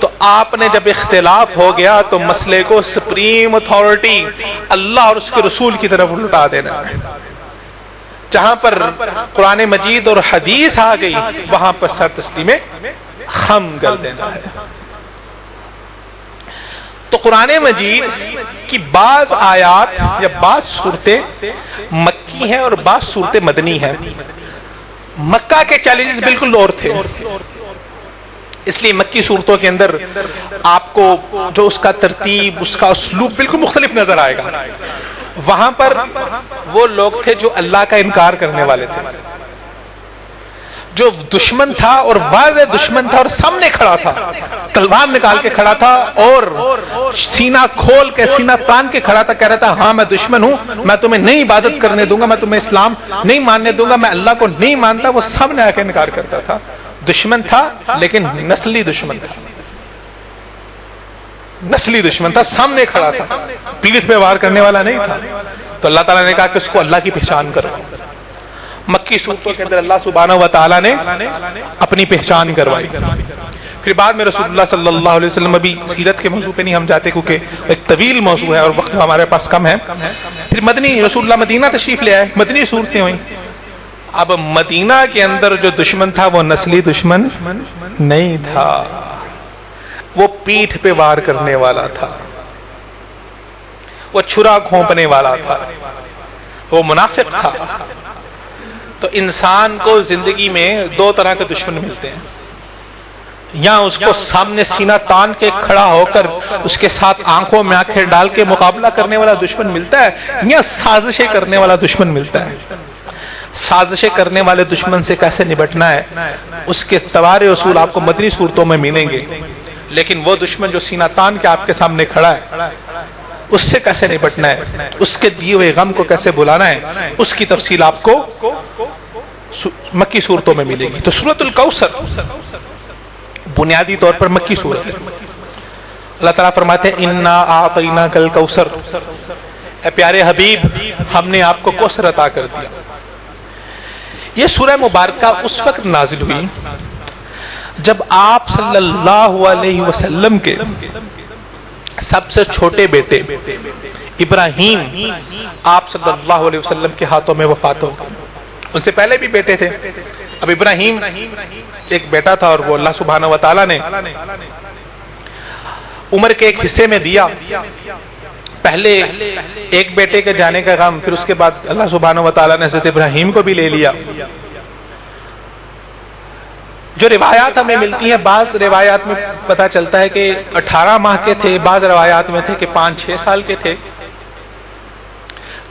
تو آپ نے جب اختلاف ہو گیا تو مسئلے کو سپریم اتھارٹی اللہ اور اس کے رسول کی طرف لٹا دینا ہے۔ جہاں پر قرآن مجید اور حدیث آ گئی وہاں پر سر تسلیم خم کر دینا ہے۔ تو قرآن مجید کی بعض آیات یا بعض صورتیں مکی ہیں اور بعض صورتیں مدنی ہیں۔ مکہ کے چیلنجز بالکل اور تھے، اس لیے مکی صورتوں کے اندر آپ کو جو اس کا ترتیب، اس کا اسلوب بالکل مختلف نظر آئے گا۔ وہاں پر وہ لوگ تھے جو اللہ کا انکار کرنے والے تھے، جو دشمن تھا اور واضح دشمن تھا اور سامنے کھڑا تھا، تلوار نکال کے کھڑا تھا اور سینہ کھول کے، سینہ تان کے کھڑا تھا، کہہ رہا تھا ہاں میں دشمن ہوں، میں تمہیں نہیں عبادت کرنے دوں گا، میں تمہیں اسلام نہیں ماننے دوں گا، میں اللہ کو نہیں مانتا۔ وہ سامنے آ کے انکار کرتا تھا، دشمن تھا لیکن نسلی دشمن تھا، نسلی دشمن تھا، سامنے کھڑا تھا، پیٹھ پہ وار کرنے والا نہیں تھا۔ تو اللہ تعالیٰ نے کہا کہ اس کو اللہ کی پہچان کرو۔ مکی صورتوں کے اندر اللہ سبحانہ و تعالیٰ نے اپنی پہچان کروائی۔ پھر بعد میں رسول اللہ صلی اللہ علیہ وسلم، ابھی سیرت کے موضوع پہ نہیں ہم جاتے کیونکہ ایک طویل موضوع ہے اور وقت ہمارے پاس کم ہے۔ پھر مدنی، رسول اللہ مدینہ تشریف لے آئے، مدنی صورتیں ہوئیں۔ اب مدینہ کے اندر جو دشمن تھا وہ نسلی دشمن نہیں تھا، وہ پیٹھ پہ وار کرنے والا تھا، وہ چھرا گھونپنے والا تھا، وہ منافق تھا۔ تو انسان کو زندگی میں دو طرح کے دشمن ملتے ہیں، یا اس کو سامنے سینہ تان کے کھڑا ہو کر اس کے ساتھ آنکھوں میں آنکھیں ڈال کے مقابلہ کرنے والا دشمن ملتا ہے، یا سازشیں کرنے والا دشمن ملتا ہے۔ سازشیں کرنے والے دشمن سے کیسے نبٹنا ہے اس کے تبار اصول آپ کو مدنی صورتوں میں ملیں گے، لیکن وہ دشمن جو سینہ تان کے آپ کے سامنے کھڑا ہے اس سے کیسے نبٹنا ہے، اس کے دیے ہوئے غم کو کیسے بلانا ہے، اس کی تفصیل آپ کو مکی صورتوں میں ملے گی۔ تو سورۃ الکوثر بنیادی طور پر مکی صورت ہے۔ اللہ تعالیٰ فرماتے ہیں انا اعطیناک الکوثر، اے پیارے حبیب ہم نے آپ کو کوثر عطا کر دیا۔ یہ سورہ مبارکہ اس وقت نازل ہوئی جب آپ صلی اللہ علیہ وسلم کے سب سے چھوٹے بیٹے ابراہیم آپ صلی اللہ علیہ وسلم کے ہاتھوں میں وفات ہو گئے۔ ان سے پہلے بھی بیٹے تھے، اب ابراہیم ایک بیٹا تھا اور وہ اللہ سبحانہ و تعالیٰ نے عمر کے ایک حصے میں دیا۔ پہلے ایک بیٹے کے جانے کا غم، پھر اس کے بعد اللہ سبحانہ و تعالیٰ نے حضرت ابراہیم کو بھی لے لیا۔ جو روایات ہمیں ملتی ہیں، بعض روایات میں پتہ چلتا ہے کہ 18 ماہ کے تھے، بعض روایات میں تھے کہ 5-6 سال کے تھے۔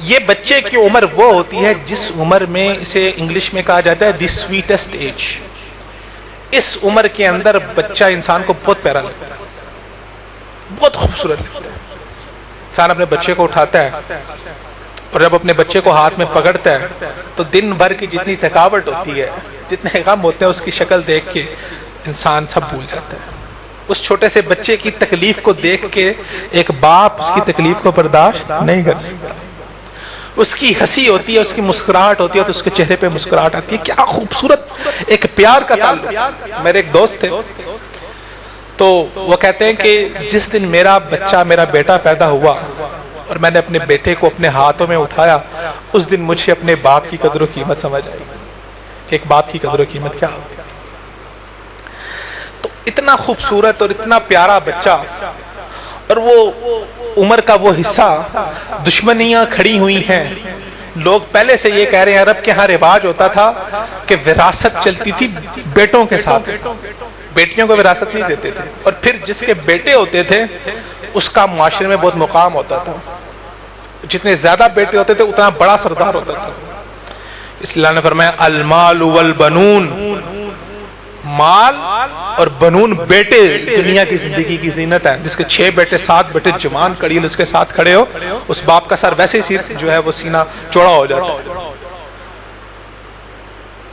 یہ بچے کی عمر وہ ہوتی ہے جس عمر میں اسے انگلش میں کہا جاتا ہے دی سویٹسٹ ایج۔ اس عمر کے اندر بچہ انسان کو بہت پیارا لگتا ہے، بہت خوبصورت لگتا ہے۔ انسان اپنے بچے کو اٹھاتا ہے اور جب اپنے بچے کو ہاتھ میں پکڑتا ہے تو دن بھر کی جتنی تھکاوٹ ہوتی ہے، جتنے غم ہوتے ہیں، اس کی شکل دیکھ کے انسان سب بھول جاتا ہے۔ اس چھوٹے سے بچے کی تکلیف کو دیکھ کے ایک باپ اس کی تکلیف کو برداشت نہیں کر سکتا۔ اس کی ہنسی ہوتی ہے، اس کی مسکراہٹ ہوتی ہے تو اس کے چہرے پہ مسکراہٹ آتی ہے، کیا خوبصورت ایک پیار کا تعلق۔ میرے ایک دوست تھے تو وہ کہتے ہیں کہ جس دن میرا بچہ، میرا بیٹا پیدا ہوا اور میں نے اپنے بیٹے کو اپنے ہاتھوں میں اٹھایا، اس دن مجھے اپنے باپ کی قدر و قیمت سمجھ آئی کہ ایک باپ کی قدر و قیمت کیا ہوتی ہے۔ تو اتنا خوبصورت اور اتنا پیارا بچہ، اور وہ عمر کا وہ حصہ، دشمنیاں کھڑی ہوئی ہیں۔ لوگ پہلے سے یہ کہہ رہے ہیں، عرب کے ہاں رواج ہوتا تھا کہ وراثت چلتی تھی بیٹوں کے ساتھ، بیٹیوں کو وراثت نہیں دیتے تھے، اور پھر جس کے بیٹے ہوتے تھے اس کا معاشرے میں بہت مقام ہوتا تھا۔ جتنے زیادہ بیٹے ہوتے تھے اتنا بڑا سردار ہوتا تھا۔ اس لیے اللہ نے فرمایا المال والبنون، مال اور بنون بیٹے دنیا کی زندگی کی زینت ہے۔ جس کے 6 بیٹے 7 بیٹے جوان کڑیل اس کے ساتھ کھڑے ہو، اس باپ کا سر ویسے ہی جو ہے وہ سینہ چوڑا ہو جاتا ہے۔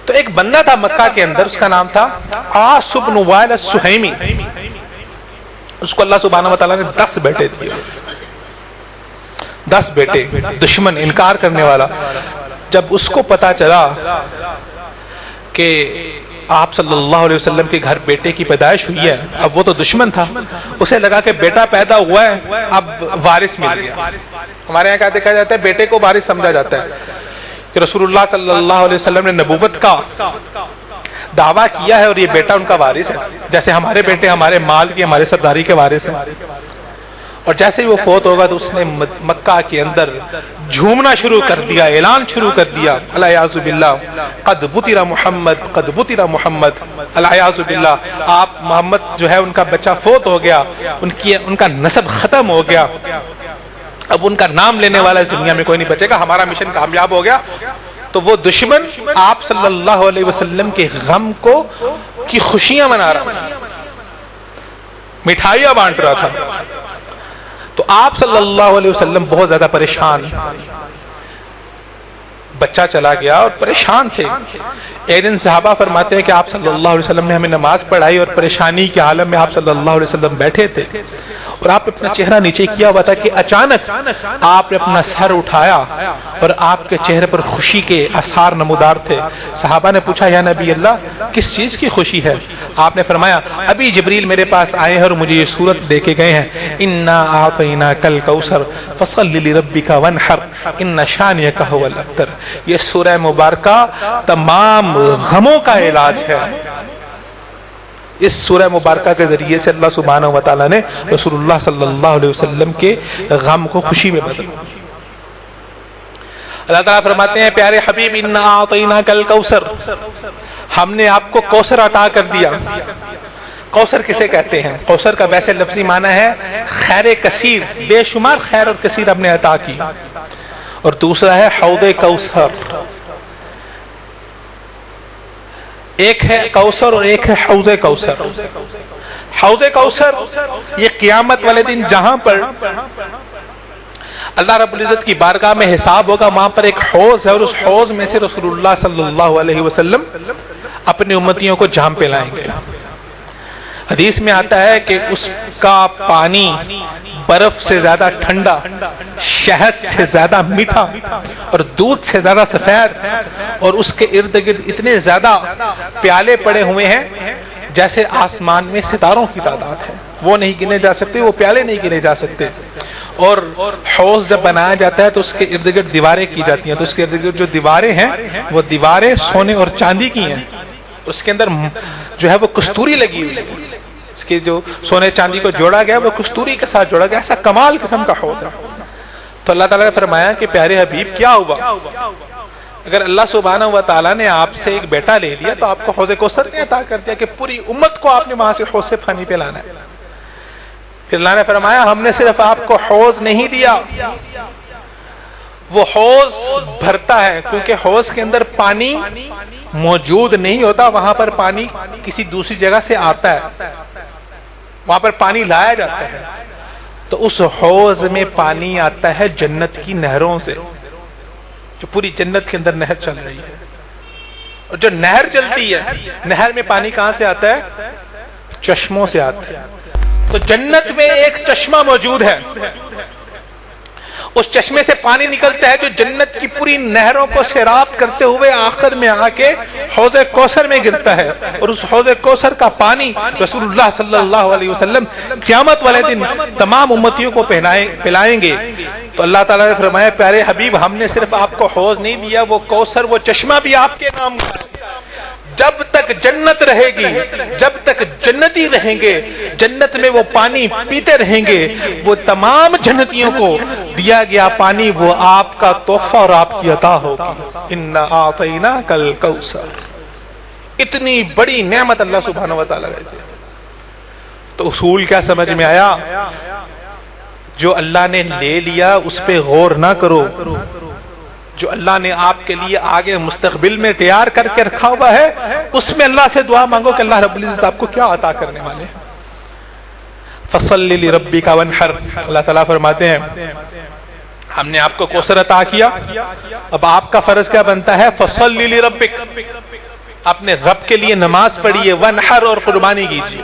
تو ایک بندہ تھا مکہ کے اندر، اس کا نام تھا عاص بن وائل السہیمی۔ اس کو اللہ سبحانہ وتعالیٰ نے 10 بیٹے دیے، 10 بیٹے۔ دشمن، انکار کرنے والا، جب اس کو پتا چلا کہ آپ صلی اللہ علیہ وسلم کے گھر بیٹے کی پیدائش ہوئی ہے، اب وہ تو دشمن تھا، اسے لگا کہ بیٹا پیدا ہوا ہے، اب وارث مل گیا۔ ہمارے یہاں کیا دیکھا جاتا ہے، بیٹے کو وارث سمجھا جاتا ہے کہ رسول اللہ صلی اللہ علیہ وسلم نے نبوت کا دعویٰ کیا ہے اور یہ بیٹا ان کا وارث ہے، جیسے ہمارے بیٹے ہمارے مال کی، ہمارے سرداری کے وارث ہیں۔ اور جیسے ہی وہ فوت ہوگا تو اس نے مکہ کے اندر جھومنا شروع کر دیا، اعلان شروع کر دیا، الیاذ باللہ قد بطر محمد، قد بطر محمد، الیاذ باللہ آپ محمد جو ہے ان کا بچہ فوت ہو گیا، ان کا نسب ختم ہو گیا، اب ان کا نام لینے والا اس دنیا میں کوئی نہیں بچے گا، ہمارا مشن کامیاب ہو گیا۔ تو وہ دشمن آپ صلی اللہ علیہ وسلم کے غم کی خوشیاں منا رہا تھا، مٹھائیاں بانٹ رہا تھا۔ تو آپ صلی اللہ علیہ وسلم بہت زیادہ پریشان، بچہ چلا گیا اور پریشان تھے۔ ایک دن صحابہ فرماتے ہیں کہ آپ صلی اللہ علیہ وسلم نے ہمیں نماز پڑھائی اور پریشانی کے عالم میں آپ صلی اللہ علیہ وسلم بیٹھے تھے اور آپ اپنا چہرہ نیچے کیا ہوا تھا کہ اچانک آپ نے اپنا سر اٹھایا اور آپ کے چہرے پر خوشی کے آثار نمودار تھے۔ صحابہ نے پوچھا یا نبی اللہ کس چیز کی خوشی ہے؟ آپ نے فرمایا ابھی جبریل میرے پاس آئے ہیں اور مجھے یہ صورت دے کے گئے ہیں، انا اعطیناک الکوثر فصل لربک وانحر ان شانئک هو الابتر۔ یہ سورہ مبارکہ تمام غموں کا علاج ہے۔ اس سورہ مبارکہ کے ذریعے سے اللہ سبحانہ وتعالی نے رسول اللہ صلی اللہ علیہ وسلم کے غم کو خوشی میں بدلا۔ اللہ تعالیٰ فرماتے ہیں پیارے حبیب انا اعطیناک الکوثر، ہم نے آپ کو کوثر عطا کر دیا۔ کوثر کسے کہتے ہیں؟ کوثر کا ویسے لفظی معنی ہے خیر کثیر، بے شمار خیر اور کثیر ہم نے عطا کی۔ اور دوسرا ہے حوض کوثر، ایک ہے کوثر اور ایک ہے حوض کوثر۔ حوض کوثر یہ قیامت والے دن جہاں پر اللہ رب العزت کی بارگاہ میں حساب ہوگا، وہاں پر ایک حوض ہے اور اس حوض میں سے رسول اللہ صلی اللہ علیہ وسلم اپنی امتیوں کو جام پلائیں گے۔ حدیث میں آتا ہے کہ اس کا پانی برف سے زیادہ ٹھنڈا، شہد سے زیادہ میٹھا اور دودھ سے زیادہ سفید، اور اس کے ارد گرد اتنے زیادہ پیالے پڑے ہوئے ہیں جیسے آسمان میں ستاروں کی تعداد ہے، وہ نہیں گنے جا سکتے، وہ پیالے نہیں گنے جا سکتے۔ اور حوض جب بنایا جاتا ہے تو اس کے ارد گرد دیواریں کی جاتی ہیں، تو اس کے ارد گرد جو دیواریں ہیں وہ دیواریں سونے اور چاندی کی ہیں، اس کے اندر جو ہے وہ کستوری لگی ہوئی ہے، اس کے جو سونے چاندی کو جوڑا گیا وہ کستوری کے ساتھ جوڑا گیا، ایسا کمال قسم کا حوض ہے۔ تو اللہ تعالیٰ نے فرمایا کہ پیارے حبیب کیا ہوا؟ اگر اللہ سبحانہ و تعالیٰ نے آپ سے ایک بیٹا لے لیا تو آپ کو حوض کوثر نے عطا کر دیا کہ پوری امت کو آپ نے وہاں سے حوض سے پانی پلانا ہے. پھر اللہ نے فرمایا ہم نے صرف آپ کو حوض نہیں دیا, وہ حوض بھرتا ہے, کیونکہ حوض کے اندر پانی موجود نہیں ہوتا, وہاں پر پانی کسی دوسری جگہ سے آتا ہے, وہاں پر پانی لایا جاتا ہے. تو اس حوض میں پانی آتا ہے جنت کی نہروں سے, جو پوری جنت کے اندر نہر چل رہی ہے. اور جو نہر چلتی ہے, نہر میں پانی کہاں سے آتا ہے؟ چشموں سے آتا ہے. تو جنت میں ایک چشمہ موجود ہے, اس چشمے سے پانی نکلتا ہے جو جنت کی پوری نہروں کو سیراب کرتے ہوئے آخر میں آ کے حوض کوثر میں گرتا ہے. اور اس حوض کوثر کا پانی رسول اللہ صلی اللہ علیہ وسلم قیامت والے دن تمام امتیوں کو پلائیں گے. تو اللہ تعالیٰ نے فرمایا پیارے حبیب ہم نے صرف آپ کو حوض نہیں دیا, وہ کوثر وہ چشمہ بھی آپ کے نام کا ہے. جب تک جنت رہے گی, جب تک جنتی رہیں گے, جنت میں وہ پانی پیتے رہیں گے, وہ تمام جنتیوں کو دیا گیا پانی وہ آپ کا تحفہ اور آپ کی عطا ہوگی. اِنَّا أَعْطَيْنَاكَ الْكَوْثَرَ. اتنی بڑی نعمت اللہ سبحانہ و تعالیٰ دیتے. تو اصول کیا سمجھ میں آیا؟ جو اللہ نے لے لیا اس پہ غور نہ کرو, جو اللہ نے آپ کے لیے آگے مستقبل میں تیار کر کے رکھا ہوا ہے اس میں اللہ سے دعا مانگو کہ اللہ رب العزت آپ کو کیا عطا کرنے والے ہیں. فَصَلِّ لِرَبِّكَ وَانْحَرْ. اللہ تعالیٰ فرماتے ہیں ہم نے آپ کو کوثر عطا کیا, اب آپ کا فرض کیا بنتا ہے؟ فَصَلِّ لِرَبِّكَ, اپنے رب کے لیے نماز پڑھیے, وانحر اور قربانی کیجیے.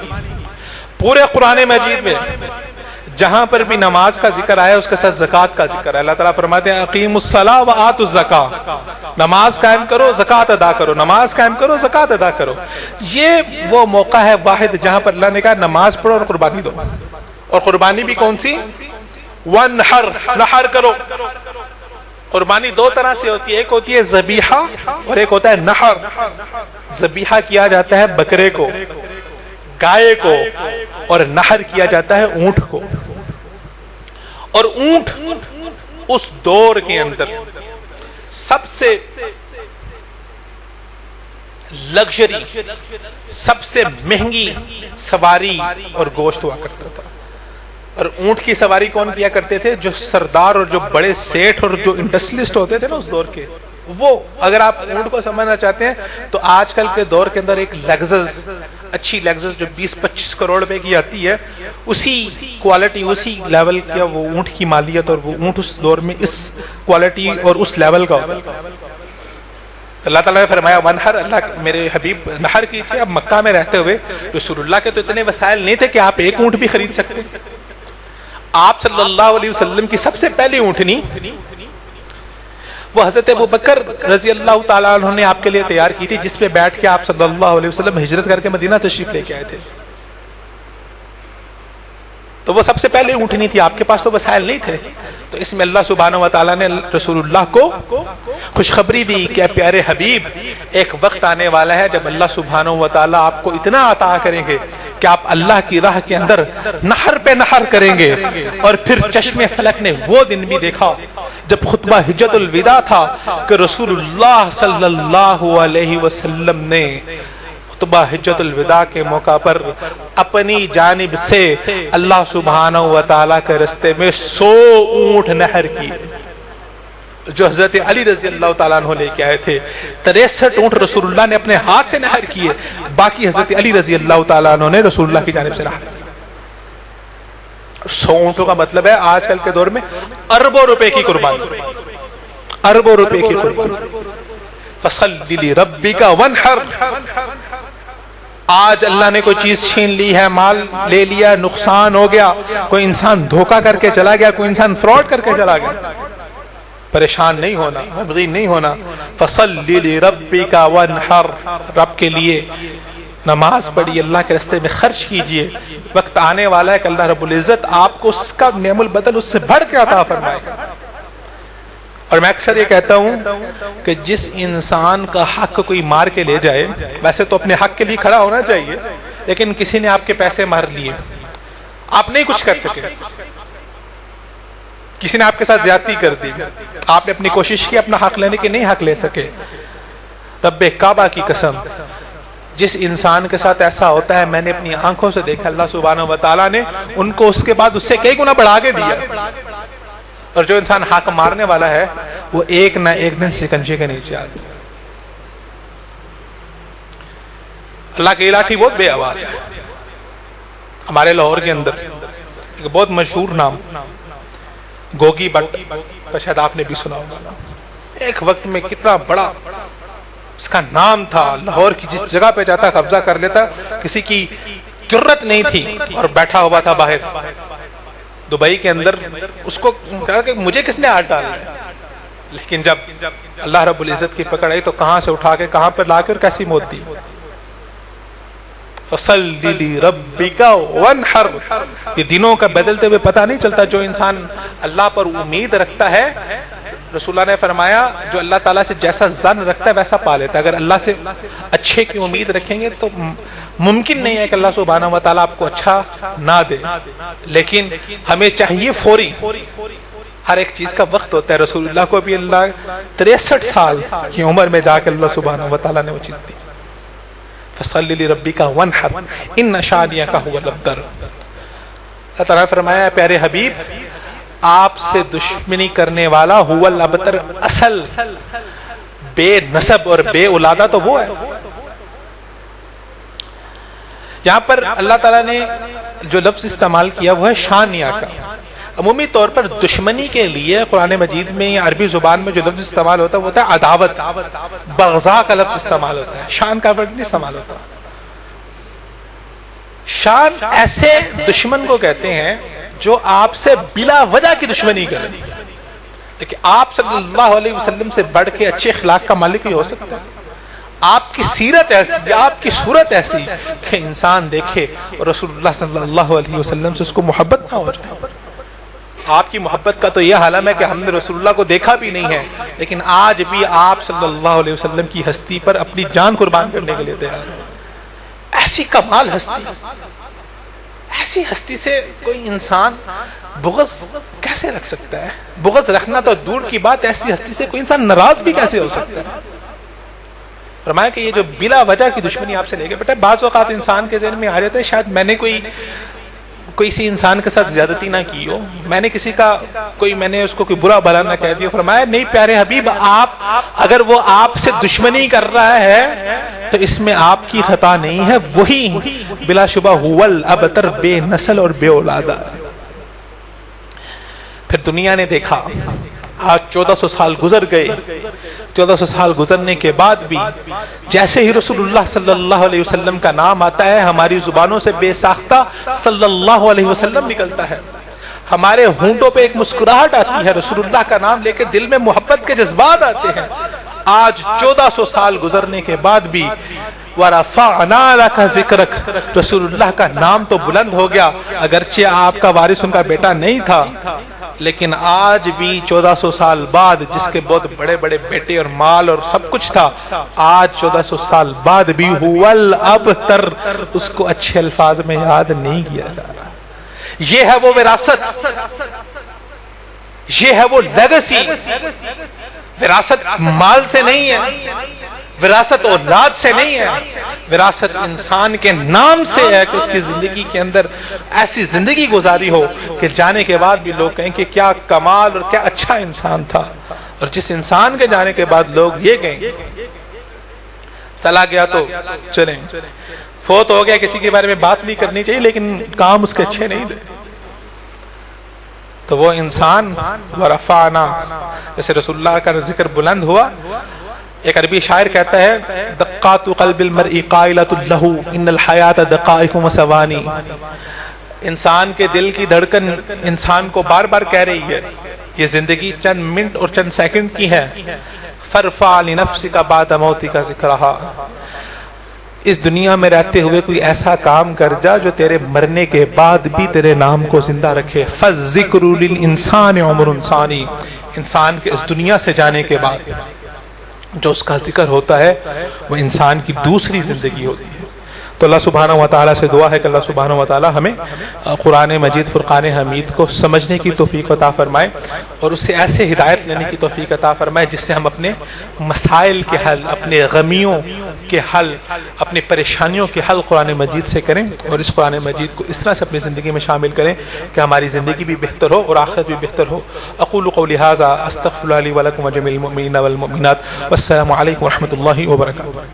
پورے قرآن مجید میں جہاں پر بھی نماز کا ذکر آیا اس کے ساتھ زکوٰۃ کا ذکر ہے. اللہ تعالیٰ فرماتے ہیں اقیموا الصلاۃ وآتوا الزکاۃ, نماز قائم کرو زکوٰۃ ادا کرو, نماز قائم کرو زکوٰۃ ادا کرو. یہ وہ موقع ہے واحد جہاں پر اللہ نے کہا نماز پڑھو اور قربانی دو. اور قربانی بھی کون سی؟ وانحر, نحر کرو. قربانی دو طرح سے ہوتی ہے, ایک ہوتی ہے ذبیحہ اور ایک ہوتا ہے نحر. ذبیحہ کیا جاتا ہے بکرے کو, گائے کو, اور نحر کیا جاتا ہے اونٹ کو. اور اونٹ اس دور کے اندر سب سے لگژری, سب سے مہنگی سواری اور گوشت ہوا کرتا تھا. اور اونٹ کی سواری کون کیا کرتے تھے؟ جو سردار اور جو بڑے سیٹھ اور جو انڈسٹریلسٹ ہوتے تھے نا اس دور کے, وہ. اگر آپ اونٹ کو سمجھنا چاہتے ہیں تو آج کل کے دور کے اندر ایک لیگزس, اچھی لیگزس جو 20-25 کروڑ روپے کی آتی ہے, اسی کوالٹی اسی لیول کا وہ اونٹ کی مالیت, اور وہ اونٹ اس دور میں اس کوالٹی اور اس لیول کا ہوتا ہے. اللہ تعالیٰ نے فرمایا ونحر, اللہ میرے حبیب نحر کیجیے. اب مکہ میں رہتے ہوئے رسول اللہ کے تو اتنے وسائل نہیں تھے کہ آپ ایک اونٹ بھی خرید سکتے. آپ صلی اللہ علیہ وسلم کی سب سے پہلی اونٹنی وہ حضرت ابوبکر رضی اللہ تعالیٰ عنہ نے آپ کے لیے تیار کی تھی, جس پہ بیٹھ کے آپ صلی اللہ علیہ وسلم ہجرت کر کے مدینہ تشریف لے کے آئے تھے. تو وہ سب سے پہلے اونٹنی تھی, آپ کے پاس تو وسائل نہیں تھے. تو اس میں اللہ سبحانہ و تعالیٰ نے رسول اللہ کو خوشخبری دی کہ پیارے حبیب ایک وقت آنے والا ہے جب اللہ سبحانہ و تعالیٰ آپ کو اتنا عطا کریں گے کہ آپ اللہ کی راہ کے اندر نہر پہ نہر کریں گے. اور پھر چشم فلک نے وہ دن بھی دیکھا جب خطبہ حجت الوداع تھا کہ رسول اللہ صلی اللہ علیہ وسلم نے خطبہ حجت الوداع کے موقع پر اپنی جانب سے اللہ سبحانہ و تعالیٰ کے رستے میں 100 اونٹ نہر کی, جو حضرت علی رضی اللہ تعالیٰ عنہ لے کے آئے تھے. 63 اونٹ رسول اللہ نے اپنے ہاتھ سے نہر کیے, باقی حضرت علی رضی اللہ تعالیٰ عنہ نے رسول اللہ کی جانب سے نہر. 100 اونٹوں کا مطلب ہے آج کل کے دور میں اربوں روپے کی قربانی, اربوں روپے کی قربانی. فَصَلِّ لِرَبِّكَ وَانْحَرْ. آج اللہ نے کوئی چیز چھین لی ہے, مال لے لیا, نقصان ہو گیا, کوئی انسان دھوکہ کر کے چلا گیا, کوئی انسان فراڈ کر کے چلا گیا, پریشان نہیں ہونا, غمگین نہیں ہونا. فَصَلِّ لِرَبِّكَ وَانْحَرْ. رب کے لیے نماز پڑھی, اللہ کے راستے میں خرچ کیجئے. وقت آنے والا ہے کہ اللہ رب العزت آپ کو اس کا نعم البدل اس سے بڑھ کے عطا فرمائے گا. اور میں اکثر یہ کہتا ہوں کہ جس انسان کا حق کوئی مار کے لے جائے, ویسے تو اپنے حق کے لیے کھڑا ہونا چاہیے, لیکن کسی نے آپ کے پیسے مار لیے, آپ نہیں کچھ کر سکے, کسی نے آپ کے ساتھ زیادتی کر دی، آپ نے اپنی کوشش کی اپنا حق لینے کی، نہیں حق لے سکے، رب کعبہ کی قسم جس انسان کے ساتھ ایسا ہوتا ہے، میں نے اپنی آنکھوں سے دیکھا، اللہ سبحانہ و تعالیٰ نے ان کو اس کے بعد اس سے کئی گنا بڑھا کے دیا، اور جو انسان حق مارنے والا ہے وہ ایک نہ ایک دن سکنجے کے نیچے آتا ہے۔ اللہ کی لاٹھی بہت بے آواز ہے۔ ہمارے لاہور کے اندر ایک بہت مشہور نام گوگی بٹ، شاید آپ نے بھی سنا ہوگا، ایک وقت میں کتنا بڑا اس کا نام تھا، لاہور کی جس جگہ پہ جاتا قبضہ کر لیتا، کسی کی جرت نہیں تھی، اور بیٹھا ہوا تھا باہر دبئی کے اندر۔ اس کو کہا کہ مجھے کس نے آج ڈالا، لیکن جب اللہ رب العزت کی پکڑ آئی تو کہاں سے اٹھا کے کہاں پر لا کے اور کیسی موت دی۔ فَصَلِّ لِرَبِّكَ وَانْحَرْ، یہ دنوں کا بدلتے ہوئے پتہ نہیں چلتا۔ جو انسان اللہ پر امید رکھتا ہے، رسول اللہ نے فرمایا جو اللہ تعالیٰ سے جیسا ظن رکھتا ہے ویسا پا لیتا ہے۔ اگر اللہ سے اچھے کی امید رکھیں گے تو ممکن نہیں ہے کہ اللہ سبحانہ و تعالیٰ آپ کو اچھا نہ دے، لیکن ہمیں چاہیے فوری، ہر ایک چیز کا وقت ہوتا ہے۔ رسول اللہ کو بھی اللہ 63 سال کی عمر میں جا کے اللہ سبحانہ و تعالیٰ نے وہ چیز دی۔ فَصَلِّ لِرَبِّكَ وَانْحَرْ إِنَّ شَانِئَكَ هُوَ الْأَبْتَرُ۔ اللہ تعالیٰ نے فرمایا پیارے حبیب، آپ سے دشمنی کرنے والا هو الابتر، اصل بے نسب اور بے اولادہ تو وہ ہے۔ یہاں پر اللہ تعالیٰ نے جو لفظ استعمال کیا وہ ہے شانیہ کا۔ عمومی طور پر دشمنی کے لیے قرآن مجید میں یا عربی زبان میں جو لفظ استعمال ہوتا ہے وہ ہوتا ہے عداوت، بغضاء کا لفظ استعمال ہوتا ہے، شان کا ورڈ نہیں استعمال ہوتا۔ شان ایسے دشمن کو کہتے ہیں جو آپ سے بلا وجہ کی دشمنی کرے، لیکن آپ صلی اللہ علیہ وسلم سے بڑھ کے اچھے اخلاق کا مالک ہی ہو سکتا ہے۔ آپ کی سیرت ایسی، آپ کی صورت ایسی کہ انسان دیکھے اور رسول اللہ صلی اللہ علیہ وسلم سے اس کو محبت نہ ہو جائے۔ آپ کی محبت کا تو یہ عالم ہے کہ ہم نے رسول اللہ کو دیکھا بھی نہیں ہے، لیکن آج بھی آپ صلی اللہ علیہ وسلم کی ہستی پر اپنی جان قربان کرنے کے لیے تیار ہیں۔ ایسی کمال ہستی، ایسی ہستی سے کوئی انسان بغض کیسے رکھ سکتا ہے؟ بغض رکھنا تو دور کی بات، ایسی ہستی سے کوئی انسان ناراض بھی کیسے ہو سکتا ہے؟ فرمایا کہ یہ جو بلا وجہ کی دشمنی آپ سے لے گئے، بیٹا بعض اوقات انسان کے ذہن میں آ جاتا ہے شاید میں نے کوئی کسی انسان کے ساتھ زیادتی نہ کی ہو، میں نے کسی کا میں نے اس کو کوئی برا بھلا نہ کہہ دیا۔ فرمایا نہیں پیارے حبیب، آپ اگر وہ آپ سے دشمنی کر رہا ہے تو اس میں آپ کی خطا نہیں ہے، وہی بلا شبہ هو الابتر، بے نسل اور بے اولادہ۔ پھر دنیا نے دیکھا، آج 1400 سال گزر گئے، 1400 سال گزرنے کے بعد بھی جیسے ہی رسول اللہ صلی اللہ علیہ وسلم کا نام آتا ہے ہماری زبانوں سے بے ساختہ صلی اللہ علیہ وسلم نکلتا ہے، ہمارے ہونٹوں پہ ایک مسکراہٹ آتی ہے، رسول اللہ کا نام لے کے دل میں محبت کے جذبات آتے ہیں۔ آج 1400 سال گزرنے کے بعد بھی وَرَفَعْنَا لَكَ ذِكْرَكَ، رسول اللہ کا نام تو بلند ہو گیا، اگرچہ آپ کا وارث ان کا بیٹا نہیں تھا، لیکن آج بھی 1400 سال بعد جس کے بہت بڑے بڑے بیٹے اور مال اور سب کچھ تھا، آج 1400 سال بعد بھی هو الابتر، اس کو اچھے الفاظ میں یاد نہیں کیا جا رہا۔ یہ ہے وہ وراثت، یہ ہے وہ لیگسی۔ وراثت مال سے نہیں ہے، وراثت اولاد سے نہیں ہے، وراثت انسان کے نام سے ہے کہ اس کی زندگی کے اندر ایسی زندگی گزاری ہو کہ جانے کے بعد بھی لوگ کہیں کہ کیا کمال اور کیا اچھا انسان تھا۔ اور جس انسان کے جانے کے بعد لوگ یہ کہیں چلا گیا تو چلیں، فوت ہو گیا کسی کے بارے میں بات نہیں کرنی چاہیے لیکن کام اس کے اچھے نہیں تھے، تو وہ انسان ورفعنا، جیسے رسول اللہ کا ذکر بلند ہوا۔ ایک عربی شاعر کہتا ہے دقات قلب المرء قائلۃ لہ ان الحیات دقائق وثوانی، انسان کے دل کی دھڑکن انسان کو بار بار کہہ رہی ہے یہ زندگی چند منٹ اور چند سیکنڈ کی ہے، فرفع لنفسک بعد موتک ذکرہا، اس دنیا میں رہتے ہوئے کوئی ایسا کام کر جا جو تیرے مرنے کے بعد بھی تیرے نام کو زندہ رکھے۔ فالذکر للانسان عمر ثانی، انسان کے اس دنیا سے جانے کے بعد جو اس کا ذکر ہوتا ہے وہ انسان کی دوسری زندگی ہوتی ہے۔ تو اللہ سبحانہ و تعالیٰ سے دعا ہے کہ اللہ سبحانہ و تعالیٰ ہمیں قرآن مجید فرقان حمید کو سمجھنے کی توفیق عطا فرمائے اور اس سے ایسے ہدایت لینے کی توفیق عطا فرمائے جس سے ہم اپنے مسائل کے حل، اپنے غمیوں کے حل، اپنے پریشانیوں کے حل قرآن مجید سے کریں اور اس قرآن مجید کو اس طرح سے اپنی زندگی میں شامل کریں کہ ہماری زندگی بھی بہتر ہو اور آخرت بھی بہتر ہو۔ اقول قولی ھذا استغفر اللہ لی ولکم وجمیع المؤمنین والمؤمنات والسلام علیکم ورحمۃ اللہ وبرکاتہ۔